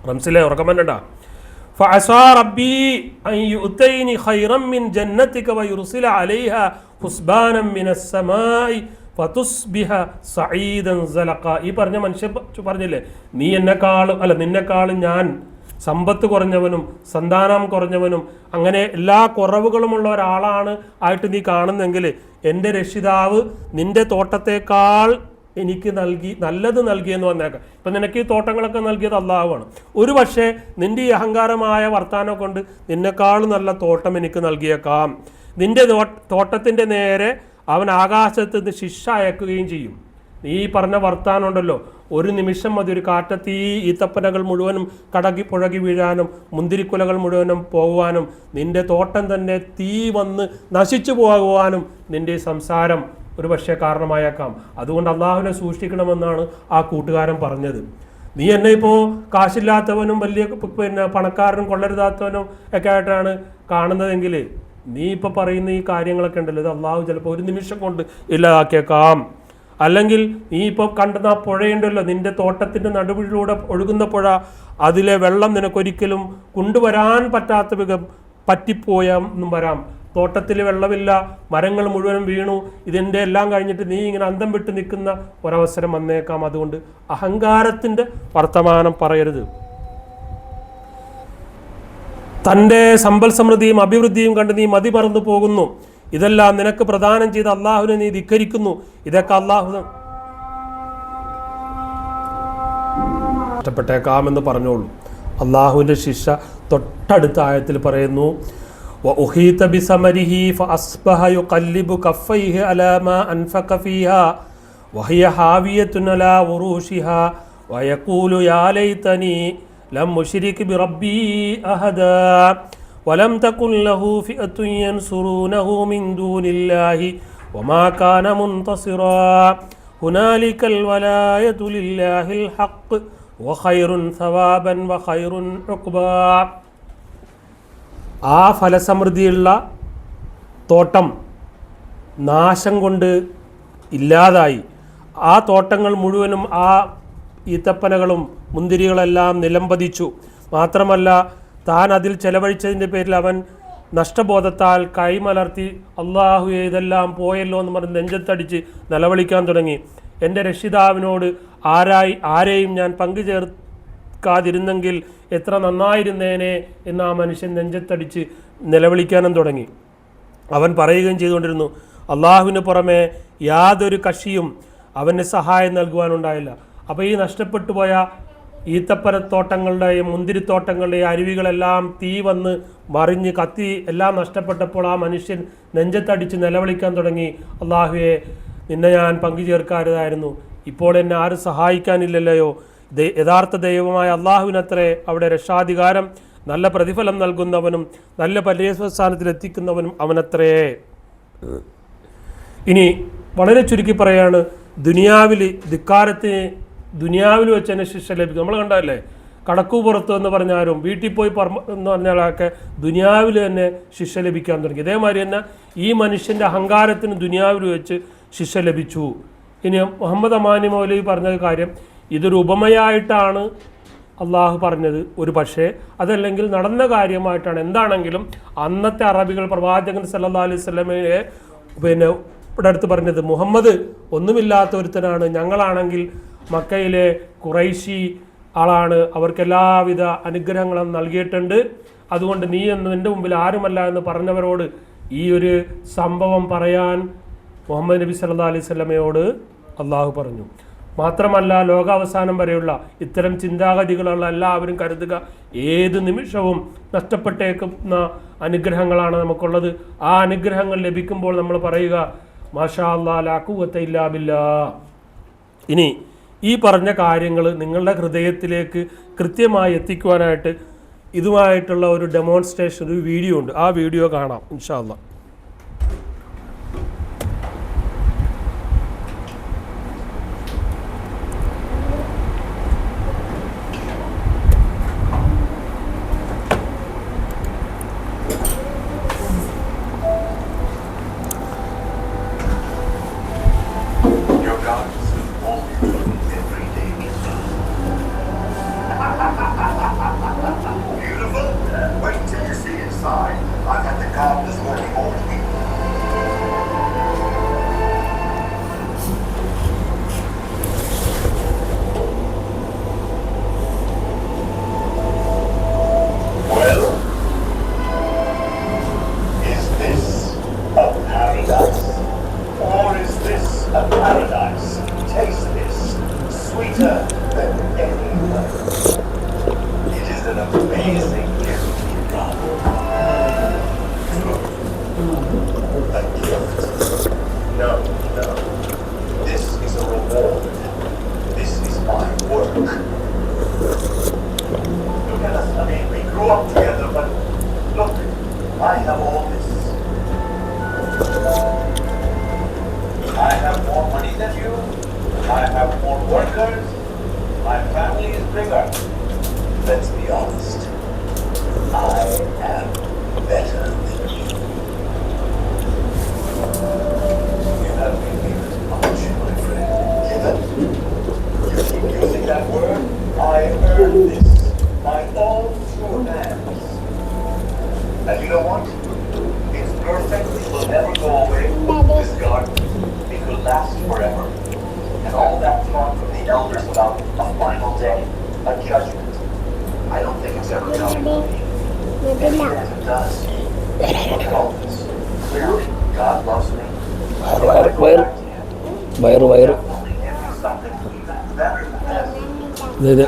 റംസിലെ ഉറക്കമന്നണ്ട. ഫഅസാ റബ്ബി അൻ യുഅതൈനി ഖൈറൻ മിൻ ജന്നതിക വയുർസില അലൈഹാ ഹുസ്ബാനൻ മിനസ് സമാഇ ഫതുസ്ബിഹ സഈദൻ സലഖ. ഈ പറഞ്ഞ മനുഷ്യൻ പറഞ്ഞില്ലേ നിന്നെക്കാളും ഞാൻ സമ്പത്ത് കുറഞ്ഞവനും സന്താനം കുറഞ്ഞവനും അങ്ങനെ എല്ലാ കുറവുകളുമുള്ള ഒരാളാണ് ആയിട്ട് നീ കാണുന്നെങ്കിൽ എൻ്റെ രക്ഷിതാവ് നിന്റെ തോട്ടത്തേക്കാൾ എനിക്ക് നല്ലത് നൽകിയെന്ന് വന്നേക്കാം. ഇപ്പം നിനക്ക് ഈ തോട്ടങ്ങളൊക്കെ നൽകിയത് അല്ലാഹുവാണ്. ഒരു പക്ഷേ നിന്റെ ഈ അഹങ്കാരമായ വർത്താനം കൊണ്ട് നിന്നെക്കാളും നല്ല തോട്ടം എനിക്ക് നൽകിയേക്കാം. നിന്റെ തോട്ടത്തിൻ്റെ നേരെ അവൻ ആകാശത്ത് നിന്ന് ശിക്ഷ അയക്കുകയും ചെയ്യും. നീ പറഞ്ഞ വർത്താനം ഉണ്ടല്ലോ, ഒരു നിമിഷം മതി ഒരു കാറ്റത്ത് ഈ ഈത്തപ്പനകൾ മുഴുവനും പുഴകി വീഴാനും മുന്തിരിക്കുലകൾ മുഴുവനും പോകുവാനും നിന്റെ തോട്ടം തന്നെ തീ വന്ന് നശിച്ചു പോകുവാനും നിന്റെ സംസാരം ഒരു പക്ഷേ കാരണമായേക്കാം. അതുകൊണ്ട് അള്ളാഹുവിനെ സൂക്ഷിക്കണമെന്നാണ് ആ കൂട്ടുകാരൻ പറഞ്ഞത്. നീ എന്നെ ഇപ്പോൾ കാശില്ലാത്തവനും വലിയ പണക്കാരനും കൊള്ളരുതാത്തവനും ഒക്കെ ആയിട്ടാണ് കാണുന്നതെങ്കിൽ നീ ഇപ്പോൾ പറയുന്ന ഈ കാര്യങ്ങളൊക്കെ ഉണ്ടല്ലോ, ഇത് അള്ളാഹു ചിലപ്പോൾ ഒരു നിമിഷം കൊണ്ട് ഇല്ലാതാക്കിയേക്കാം. അല്ലെങ്കിൽ നീ ഇപ്പോൾ കണ്ടുന്ന ആ പുഴയുണ്ടല്ലോ, നിന്റെ തോട്ടത്തിൻ്റെ നടുവിലൂടെ ഒഴുകുന്ന പുഴ, അതിലെ വെള്ളം നിനക്കൊരിക്കലും കൊണ്ടുവരാൻ പറ്റാത്ത വിധം പറ്റിപ്പോയെന്നും വരാം. തോട്ടത്തിൽ വെള്ളമില്ല, മരങ്ങൾ മുഴുവനും വീണു, ഇതിൻ്റെ എല്ലാം കഴിഞ്ഞിട്ട് നീ ഇങ്ങനെ അന്തം വിട്ട് നിൽക്കുന്ന ഒരവസരം വന്നേക്കാം. അതുകൊണ്ട് അഹങ്കാരത്തിൻ്റെ വർത്തമാനം പറയരുത്. തൻ്റെ സമ്പൽ സമൃദ്ധിയും അഭിവൃദ്ധിയും കണ്ട് നീ മതി മറന്നു പോകുന്നു. ഇതെല്ലാം നിനക്ക് പ്രദാനം ചെയ്ത അള്ളാഹുവിനെ നീ ധിക്കരിക്കുന്നു. ഇതൊക്കെ അള്ളാഹു ഇഷ്ടപ്പെട്ടേക്കാമെന്ന് പറഞ്ഞോളൂ. അള്ളാഹുവിൻ്റെ ശിക്ഷ തൊട്ടടുത്ത ആയത്തിൽ പറയുന്നു وأحيط بثمره فأصبح يقلب كفيه على ما أنفق فيها وهي حاوية على عروشها ويقول يا ليتني لم أشرك بربي أحدا ولم تكن له فئة ينصرونه من دون الله وما كان منتصرا هنالك الولاية لله الحق وخير ثوابا وخير عقبا. ആ ഫലസമൃദ്ധിയുള്ള തോട്ടം നാശം കൊണ്ട് ഇല്ലാതായി. ആ തോട്ടങ്ങൾ മുഴുവനും ആ ഈത്തപ്പനകളും മുന്തിരികളെല്ലാം നിലംപതിച്ചു. മാത്രമല്ല താൻ അതിൽ ചെലവഴിച്ചതിൻ്റെ പേരിൽ അവൻ നഷ്ടബോധത്താൽ കൈമലർത്തി അള്ളാഹുവേ ഇതെല്ലാം പോയല്ലോ എന്ന് പറഞ്ഞ് നെഞ്ചത്തടിച്ച് നിലവിളിക്കാൻ തുടങ്ങി. എൻ്റെ രക്ഷിതാവിനോട് ആരെയും ഞാൻ പങ്കുചേർക്കാതിരുന്നെങ്കിൽ എത്ര നന്നായിരുന്നേനെ എന്ന് ആ മനുഷ്യൻ നെഞ്ചത്തടിച്ച് നിലവിളിക്കാനും തുടങ്ങി. അവൻ പറയുകയും ചെയ്തുകൊണ്ടിരുന്നു, അള്ളാഹുവിന് പുറമെ യാതൊരു കക്ഷിയും അവന് സഹായം നൽകുവാനുണ്ടായില്ല. അപ്പോൾ ഈ നഷ്ടപ്പെട്ടു പോയ ഈത്തപ്പനത്തോട്ടങ്ങളുടെയും മുന്തിരിത്തോട്ടങ്ങളുടെയും അരുവികളെല്ലാം തീ വന്ന് മറിഞ്ഞ് കത്തി എല്ലാം നഷ്ടപ്പെട്ടപ്പോൾ ആ മനുഷ്യൻ നെഞ്ചത്തടിച്ച് നിലവിളിക്കാൻ തുടങ്ങി, അള്ളാഹുവേ നിന്നെ ഞാൻ പങ്കുചേർക്കാരുതായിരുന്നു, ഇപ്പോൾ എന്നെ ആരും സഹായിക്കാനില്ലല്ലയോ. യഥാർത്ഥ ദൈവമായ അള്ളാഹുവിനത്രേ അവിടെ രക്ഷാധികാരം. നല്ല പ്രതിഫലം നൽകുന്നവനും നല്ല പര്യവസാനത്തിൽ എത്തിക്കുന്നവനും അവനത്രേ. ഇനി വളരെ ചുരുക്കി പറയാണ്, ദുനിയാവിൽ ധിക്കാരത്തിന് ദുനിയാവിൽ വെച്ച് തന്നെ ശിക്ഷ ലഭിക്കും. നമ്മൾ കണ്ടല്ലേ, കടക്കു പുറത്ത് എന്ന് പറഞ്ഞാലും വീട്ടിൽ പോയി എന്ന് പറഞ്ഞാലൊക്കെ ദുനിയാവിൽ തന്നെ ശിക്ഷ ലഭിക്കാൻ തുടങ്ങി. ഇതേമാതിരി തന്നെ ഈ മനുഷ്യൻ്റെ അഹങ്കാരത്തിന് ദുനിയാവിൽ വെച്ച് ശിക്ഷ ലഭിച്ചു. ഇനി മുഹമ്മദ് അമാനി മൗലവി പറഞ്ഞ കാര്യം, ഇതൊരു ഉപമയായിട്ടാണ് അള്ളാഹു പറഞ്ഞത് ഒരു പക്ഷേ, അതല്ലെങ്കിൽ നടന്ന കാര്യമായിട്ടാണ്. എന്താണെങ്കിലും അന്നത്തെ അറബികൾ പ്രവാചകൻ സല്ലല്ലാഹു അലൈഹി വസല്ലമയെ ഇവിടെ അടുത്ത് പറഞ്ഞത്, മുഹമ്മദ് ഒന്നുമില്ലാത്ത ഒരുത്തനാണ്, ഞങ്ങളാണെങ്കിൽ മക്കയിലെ ഖുറൈശി ആളാണ്, അവർക്ക് എല്ലാവിധ അനുഗ്രഹങ്ങളും നൽകിയിട്ടുണ്ട്, അതുകൊണ്ട് നീ എന്ന് നിൻ്റെ മുമ്പിൽ ആരുമല്ല എന്ന് പറഞ്ഞവരോട് ഈ ഒരു സംഭവം പറയാൻ മുഹമ്മദ് നബി സല്ലല്ലാഹു അലൈഹി വസല്ലമയോട് അള്ളാഹു പറഞ്ഞു. മാത്രമല്ല, ലോകാവസാനം വരെയുള്ള ഇത്തരം ചിന്താഗതികളുള്ള എല്ലാവരും കരുതുക, ഏത് നിമിഷവും നഷ്ടപ്പെട്ടേക്കുന്ന അനുഗ്രഹങ്ങളാണ് നമുക്കുള്ളത്. ആ അനുഗ്രഹങ്ങൾ ലഭിക്കുമ്പോൾ നമ്മൾ പറയുക, മാഷാ അല്ലാഹ് ലാ ഖുവത ഇല്ലാ ബില്ലാഹ്. ഇനി ഈ പറഞ്ഞ കാര്യങ്ങൾ നിങ്ങളുടെ ഹൃദയത്തിലേക്ക് കൃത്യമായി എത്തിക്കുവാനായിട്ട് ഇതുമായിട്ടുള്ള ഒരു ഡെമോൺസ്ട്രേഷൻ, ഒരു വീഡിയോ ഉണ്ട്. ആ വീഡിയോ കാണാം ഇൻഷാ അല്ലാഹ്.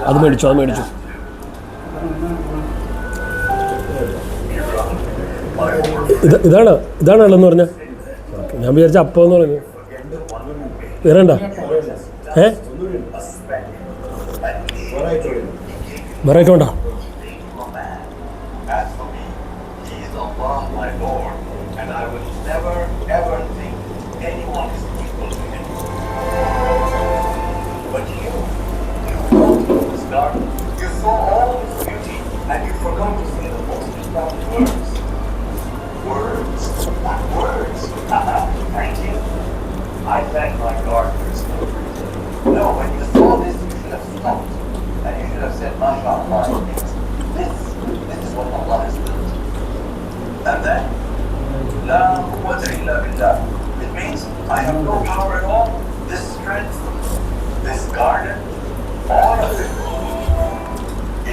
അത് മേടിച്ചു ഇതാണല്ലോ പറഞ്ഞ. ഞാൻ വിചാരിച്ച അപ്പം എന്ന് പറഞ്ഞു. വേറെണ്ട വേറെ ഐറ്റം ഉണ്ടോ? I thank my gardeners. No, when you saw this, you should have stopped. And you should have said, MashaAllah, this is what Allah has built. And then, La quwwata illa billah. It means I have no power at all. This strength, this garden, all of it,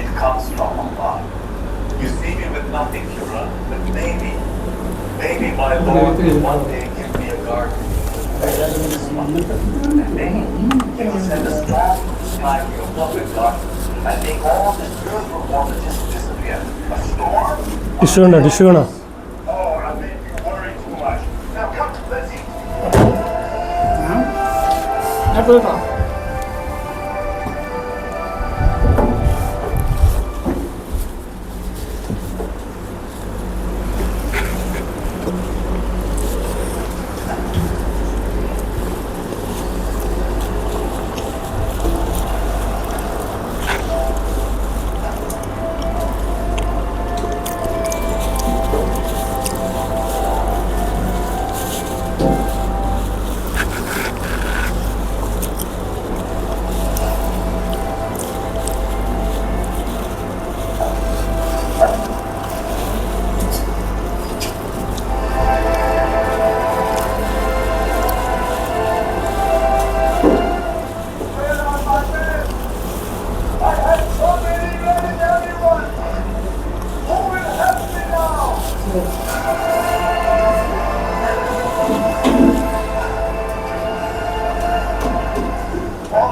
it comes from Allah. You see me with nothing, Shura, but maybe my Lord will one day give me a garden. And then He will send a storm to smite your public garden and make all this beautiful water just disappear. A storm? Tissue. Oh, I made you worry too much. Now come, let's eat.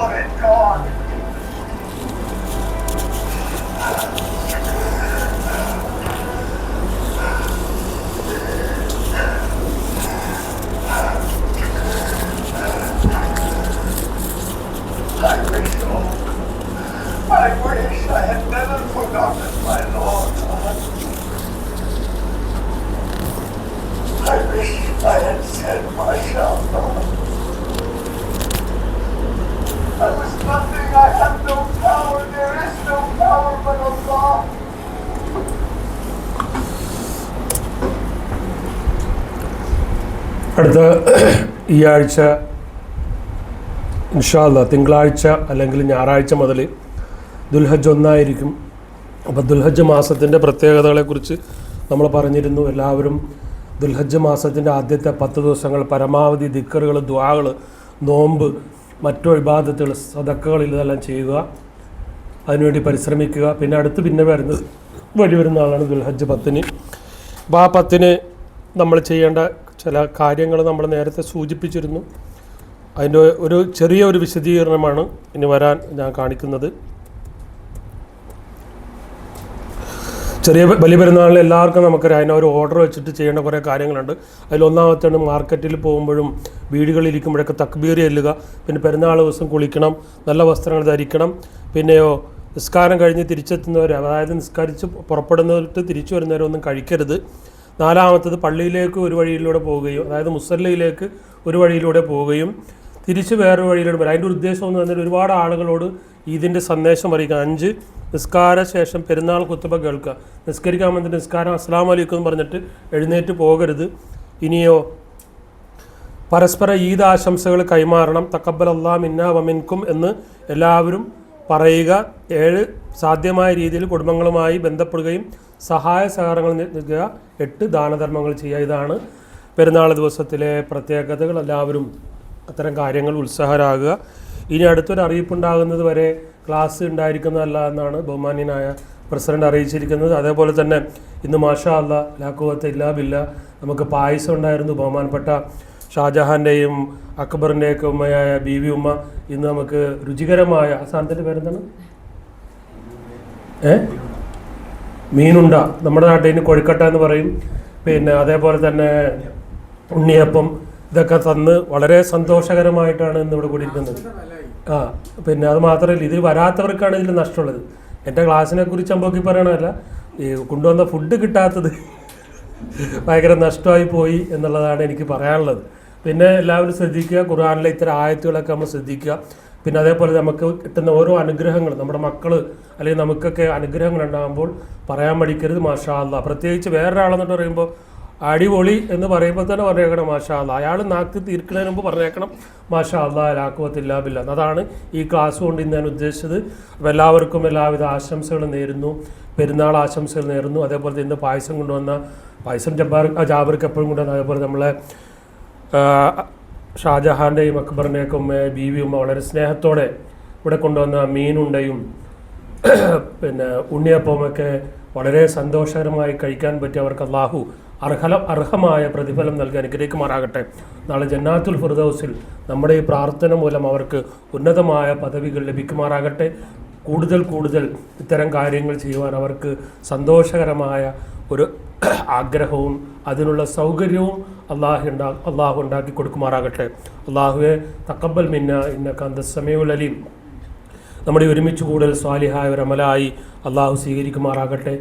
beloved God. I wish I had never forgotten my Lord. I wish I had said, MashaAllah. I was nothing, I have no power, there is no power but Allah. അടുത്ത ഈ ആഴ്ച ഇൻഷാ അല്ലാഹ് തിങ്കളാഴ്ച അല്ലെങ്കിൽ ഞായറാഴ്ച മുതൽ ദുൽഹജ്ജ് 1 ആയിരിക്കും. അപ്പോൾ ദുൽഹജ്ജ് മാസത്തിൻ്റെ പ്രത്യേകതകളെക്കുറിച്ച് നമ്മൾ പറഞ്ഞിരുന്നു. എല്ലാവരും ദുൽഹജ്ജ് മാസത്തിൻ്റെ ആദ്യത്തെ 10 ദിവസങ്ങൾ പരമാവധി ദിക്റുകൾ, ദുആകൾ, നോമ്പ്, മറ്റു ഇബാദത്തുകൾ, സദക്കകൾ ഇതെല്ലാം ചെയ്യുക, അതിനുവേണ്ടി പരിശ്രമിക്കുക. പിന്നെ പിന്നെ വരുന്നത് വരുന്ന ആളാണ് ദുൽഹജ്ജ് 10-ന്. അപ്പോൾ ആ 10-ന് നമ്മൾ ചെയ്യേണ്ട ചില കാര്യങ്ങൾ നമ്മൾ നേരത്തെ സൂചിപ്പിച്ചിരുന്നു. അതിൻ്റെ ഒരു ചെറിയൊരു വിശദീകരണമാണ് ഇനി വരാൻ ഞാൻ കാണിക്കുന്നത്. ചെറിയ ബലി പെരുന്നാളിൽ എല്ലാവർക്കും നമുക്കറിയാം അതിനൊരു ഓർഡർ വെച്ചിട്ട് ചെയ്യേണ്ട കുറേ കാര്യങ്ങളുണ്ട്. അതിലൊന്നാമത്താണ് മാർക്കറ്റിൽ പോകുമ്പോഴും വീടുകളിലിരിക്കുമ്പോഴൊക്കെ തക്ബീർ ചെല്ലുക. പിന്നെ പെരുന്നാൾ ദിവസം കുളിക്കണം, നല്ല വസ്ത്രങ്ങൾ ധരിക്കണം. പിന്നെയോ നിസ്കാരം കഴിഞ്ഞ് തിരിച്ചെത്തുന്നവർ, അതായത് നിസ്കരിച്ച് പുറപ്പെടുന്നിട്ട് തിരിച്ചു വരുന്നവരൊന്നും കഴിക്കരുത്. 4-മത്തത് പള്ളിയിലേക്ക് ഒരു വഴിയിലൂടെ പോവുകയും, അതായത് മുസല്ലയിലേക്ക് ഒരു വഴിയിലൂടെ പോവുകയും തിരിച്ച് വേറൊരു വഴിയിലൂടെ വരും. അതിൻ്റെ ഉദ്ദേശം എന്ന് പറഞ്ഞാൽ ഒരുപാട് ആളുകളോട് ഇതിൻ്റെ സന്ദേശം അറിയിക്കുക. 5 നിസ്കാര ശേഷം പെരുന്നാൾ ഖുത്ബ കേൾക്കുക. നിസ്കരിക്കാൻ വന്നിട്ട് നിസ്കാരം അസ്സലാമു അലൈക്കും എന്ന് പറഞ്ഞിട്ട് എഴുന്നേറ്റ് പോകരുത്. ഇനിയോ പരസ്പര ഈദ് ആശംസകൾ കൈമാറണം. തഖബ്ബലല്ലാഹു മിന്നാ വമിൻകും എന്ന് എല്ലാവരും പറയുക. 7 സാധ്യമായ രീതിയിൽ കുടുംബങ്ങളുമായി ബന്ധപ്പെടുകയും സഹായ സഹകരണങ്ങൾ നൽകുക. 8 ദാനധർമ്മങ്ങൾ ചെയ്യുക. ഇതാണ് പെരുന്നാൾ ദിവസത്തിലെ പ്രത്യേകതകൾ. എല്ലാവരും അത്തരം കാര്യങ്ങൾ ഉത്സാഹരാകുക. ഇനി അടുത്തൊരു അറിയിപ്പുണ്ടാകുന്നത് വരെ ക്ലാസ് ഉണ്ടായിരിക്കുന്നതല്ല എന്നാണ് ബഹുമാന്യനായ പ്രസിഡന്റ് അറിയിച്ചിരിക്കുന്നത്. അതേപോലെ തന്നെ ഇന്ന് മാഷാ അല്ലാഹ് ലാ ഖുവത ഇല്ലാ ബില്ലാഹ് നമുക്ക് പായസം ഉണ്ടായിരുന്നു. ബഹുമാനപ്പെട്ട ഷാജഹാൻ്റെയും അക്ബറിൻ്റെയൊക്കെ ഉമ്മയായ ബീവി ഉമ്മ ഇന്ന് നമുക്ക് രുചികരമായ, ആ സാധനത്തിൻ്റെ പേരെന്താണ്, മീനുണ്ട, നമ്മുടെ നാട്ടിൽ നിന്ന് കൊഴുക്കട്ട എന്ന് പറയും. പിന്നെ അതേപോലെ തന്നെ ഉണ്ണിയപ്പം, ഇതൊക്കെ തന്ന് വളരെ സന്തോഷകരമായിട്ടാണ് ഇന്നിവിടെ കൂടിയിരിക്കുന്നത്. പിന്നെ അത് മാത്രമല്ല, ഇതിൽ വരാത്തവർക്കാണ് ഇതിൽ നഷ്ടമുള്ളത്. എൻ്റെ ക്ലാസ്സിനെ കുറിച്ച് അമ്പോക്കി പറയണമല്ല, ഈ കൊണ്ടുവന്ന ഫുഡ് കിട്ടാത്തത് ഭയങ്കര നഷ്ടമായി പോയി എന്നുള്ളതാണ് എനിക്ക് പറയാനുള്ളത്. പിന്നെ എല്ലാവരും ശ്രദ്ധിക്കുക, ഖുർആനിലെ ഇത്തരം ആയത്തുകളൊക്കെ നമ്മൾ ശ്രദ്ധിക്കുക. പിന്നെ അതേപോലെ നമുക്ക് കിട്ടുന്ന ഓരോ അനുഗ്രഹങ്ങൾ, നമ്മുടെ മക്കൾ അല്ലെങ്കിൽ നമുക്കൊക്കെ അനുഗ്രഹങ്ങൾ ഉണ്ടാകുമ്പോൾ പറയാൻ മടിക്കരുത് മാഷാ അല്ലാഹ്. പ്രത്യേകിച്ച് വേറൊരാളെന്നിട്ട് പറയുമ്പോൾ അടിപൊളി എന്ന് പറയുമ്പോൾ തന്നെ പറഞ്ഞേക്കണം മാഷാ അല്ലാഹ്. അയാൾ നാക്ക് തീർക്കുന്നതിന് മുമ്പ് പറഞ്ഞേക്കണം മാഷാ അല്ലാഹ് ലാ ഖുവത ഇല്ലാ ബില്ലാഹ്. അതാണ് ഈ ക്ലാസ് കൊണ്ട് ഇന്ന് ഞാൻ ഉദ്ദേശിച്ചത്. അപ്പോൾ എല്ലാവർക്കും എല്ലാവിധ ആശംസകളും നേരുന്നു, പെരുന്നാൾ ആശംസകൾ നേരുന്നു. അതേപോലെ ഇന്ന് പായസം കൊണ്ടുവന്ന ജാബർക്ക് എപ്പോഴും കൊണ്ടുവന്ന, അതേപോലെ നമ്മളെ ഷാജഹാൻ്റെയും അക്ബറിൻ്റെയൊക്കെ ഉമ്മ ബീവി ഉമ്മ വളരെ സ്നേഹത്തോടെ ഇവിടെ കൊണ്ടുവന്ന മീനുണ്ടയും പിന്നെ ഉണ്ണിയപ്പമൊക്കെ വളരെ സന്തോഷകരമായി കഴിക്കാൻ പറ്റി അവർക്ക് അള്ളാഹു അർഹമായ പ്രതിഫലം നൽകി അനുഗ്രഹിക്കുമാറാകട്ടെ. നാളെ ജന്നാത്തുൽ ഫിർദൗസിൽ നമ്മുടെ ഈ പ്രാർത്ഥന മൂലം അവർക്ക് ഉന്നതമായ പദവികൾ ലഭിക്കുമാറാകട്ടെ. കൂടുതൽ ഇത്തരം കാര്യങ്ങൾ ചെയ്യുവാൻ അവർക്ക് സന്തോഷകരമായ ഒരു ആഗ്രഹവും അതിനുള്ള സൗകര്യവും അള്ളാഹു ഉണ്ടാക്കി കൊടുക്കുമാറാകട്ടെ. അള്ളാഹുവെ തഖബ്ബൽ മിന്ന ഇന്നക അന്ത സമീഉൽ അലീം. നമ്മുടെ ഒരുമിച്ച് കൂടുതൽ സ്വാലിഹായ ഒരു അമലായി അള്ളാഹു സ്വീകരിക്കുമാറാകട്ടെ.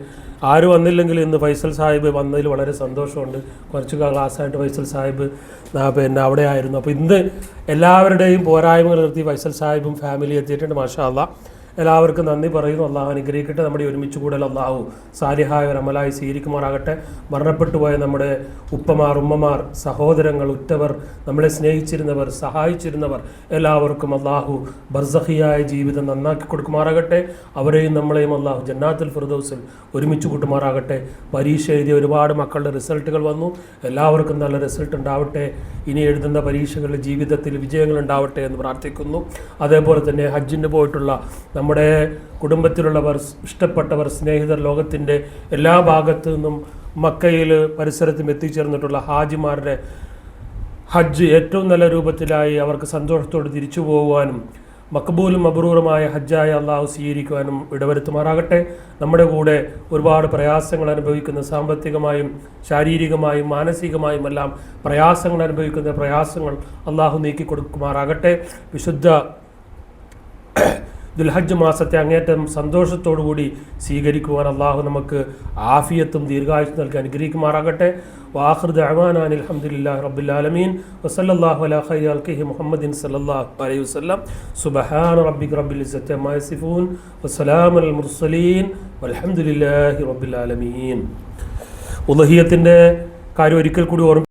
ആരും വന്നില്ലെങ്കിൽ ഇന്ന് ഫൈസൽ സാഹിബ് വന്നതിൽ വളരെ സന്തോഷമുണ്ട്. കുറച്ച് ക്ലാസ്സായിട്ട് ഫൈസൽ സാഹിബ് പിന്നെ അവിടെ ആയിരുന്നു. അപ്പോൾ ഇന്ന് എല്ലാവരുടെയും പോരായ്മകൾ നിർത്തി ഫൈസൽ സാഹിബും ഫാമിലി എത്തിയിട്ടുണ്ട്. മാഷാ അല്ലാഹ്. എല്ലാവർക്കും നന്ദി പറയുന്നു. അള്ളാഹു അനുഗ്രഹിക്കട്ടെ. നമ്മുടെ ഒരുമിച്ച് കൂടൽ അള്ളാഹു സാലിഹായ ഒരു അമലായി സ്വീകരിക്കുമാറാകട്ടെ. മരണപ്പെട്ടു പോയ നമ്മുടെ ഉപ്പമാർ, ഉമ്മമാർ, സഹോദരങ്ങൾ, ഉറ്റവർ, നമ്മളെ സ്നേഹിച്ചിരുന്നവർ, സഹായിച്ചിരുന്നവർ എല്ലാവർക്കും അള്ളാഹു ബർസഖിയായ ജീവിതം നന്നാക്കി കൊടുക്കുമാറാകട്ടെ. അവരെയും നമ്മളെയും അള്ളാഹു ജന്നാത്തുൽ ഫിർദൗസിൽ ഒരുമിച്ച് കൂട്ടുമാറാകട്ടെ. പരീക്ഷ എഴുതിയ ഒരുപാട് മക്കളുടെ റിസൾട്ടുകൾ വന്നു. എല്ലാവർക്കും നല്ല റിസൾട്ട് ഉണ്ടാവട്ടെ. ഇനി എഴുതുന്ന പരീക്ഷകളിൽ ജീവിതത്തിൽ വിജയങ്ങൾ ഉണ്ടാവട്ടെ എന്ന് പ്രാർത്ഥിക്കുന്നു. അതേപോലെ തന്നെ ഹജ്ജിന് പോയിട്ടുള്ള നമ്മുടെ കുടുംബത്തിലുള്ളവർ, ഇഷ്ടപ്പെട്ടവർ, സ്നേഹിതർ, ലോകത്തിൻ്റെ എല്ലാ ഭാഗത്തു നിന്നും മക്കയിൽ പരിസരത്തും എത്തിച്ചേർന്നിട്ടുള്ള ഹാജിമാരുടെ ഹജ്ജ് ഏറ്റവും നല്ല രൂപത്തിലായി അവർക്ക് സന്തോഷത്തോടെ തിരിച്ചു പോകുവാനും മക്ബൂലും മബ്രൂറുമായ ഹജ്ജായ അള്ളാഹു സ്വീകരിക്കുവാനും ഇടവരുത്തുമാറാകട്ടെ. നമ്മുടെ കൂടെ ഒരുപാട് പ്രയാസങ്ങൾ അനുഭവിക്കുന്ന, സാമ്പത്തികമായും ശാരീരികമായും മാനസികമായും എല്ലാം പ്രയാസങ്ങൾ അനുഭവിക്കുന്ന പ്രയാസങ്ങൾ അള്ളാഹു നീക്കി കൊടുക്കുമാറാകട്ടെ. വിശുദ്ധ ദുൽഹജ്ജ് മാസത്തെ അങ്ങേറ്റം സന്തോഷത്തോടുകൂടി സ്വീകരിക്കുവാൻ അള്ളാഹു നമുക്ക് ആഫിയത്തും ദീർഘായുസ്സും നൽകി അനുഗ്രഹിക്കുമാറാകട്ടെ. വാഖിർ ദഅവാനാ അൽഹംദുലില്ലാഹി റബ്ബിൽ ആലമീൻ വസല്ലല്ലാഹു അലാ ഖൈരി ഖൽഖിഹി മുഹമ്മദിൻ സല്ലല്ലാഹു അലൈഹി വസല്ലം. സുബ്ഹാന റബ്ബിക റബ്ബിൽ ഇസ്സത്തി അമ്മാ യസിഫൂൻ വസ്സലാമു അലൽ മുർസലീൻ വൽഹംദുലില്ലാഹി റബ്ബിൽ ആലമീൻ. ഉദ്ഹിയ്യത്തിൻ്റെ കാര്യം ഒരിക്കൽ കൂടി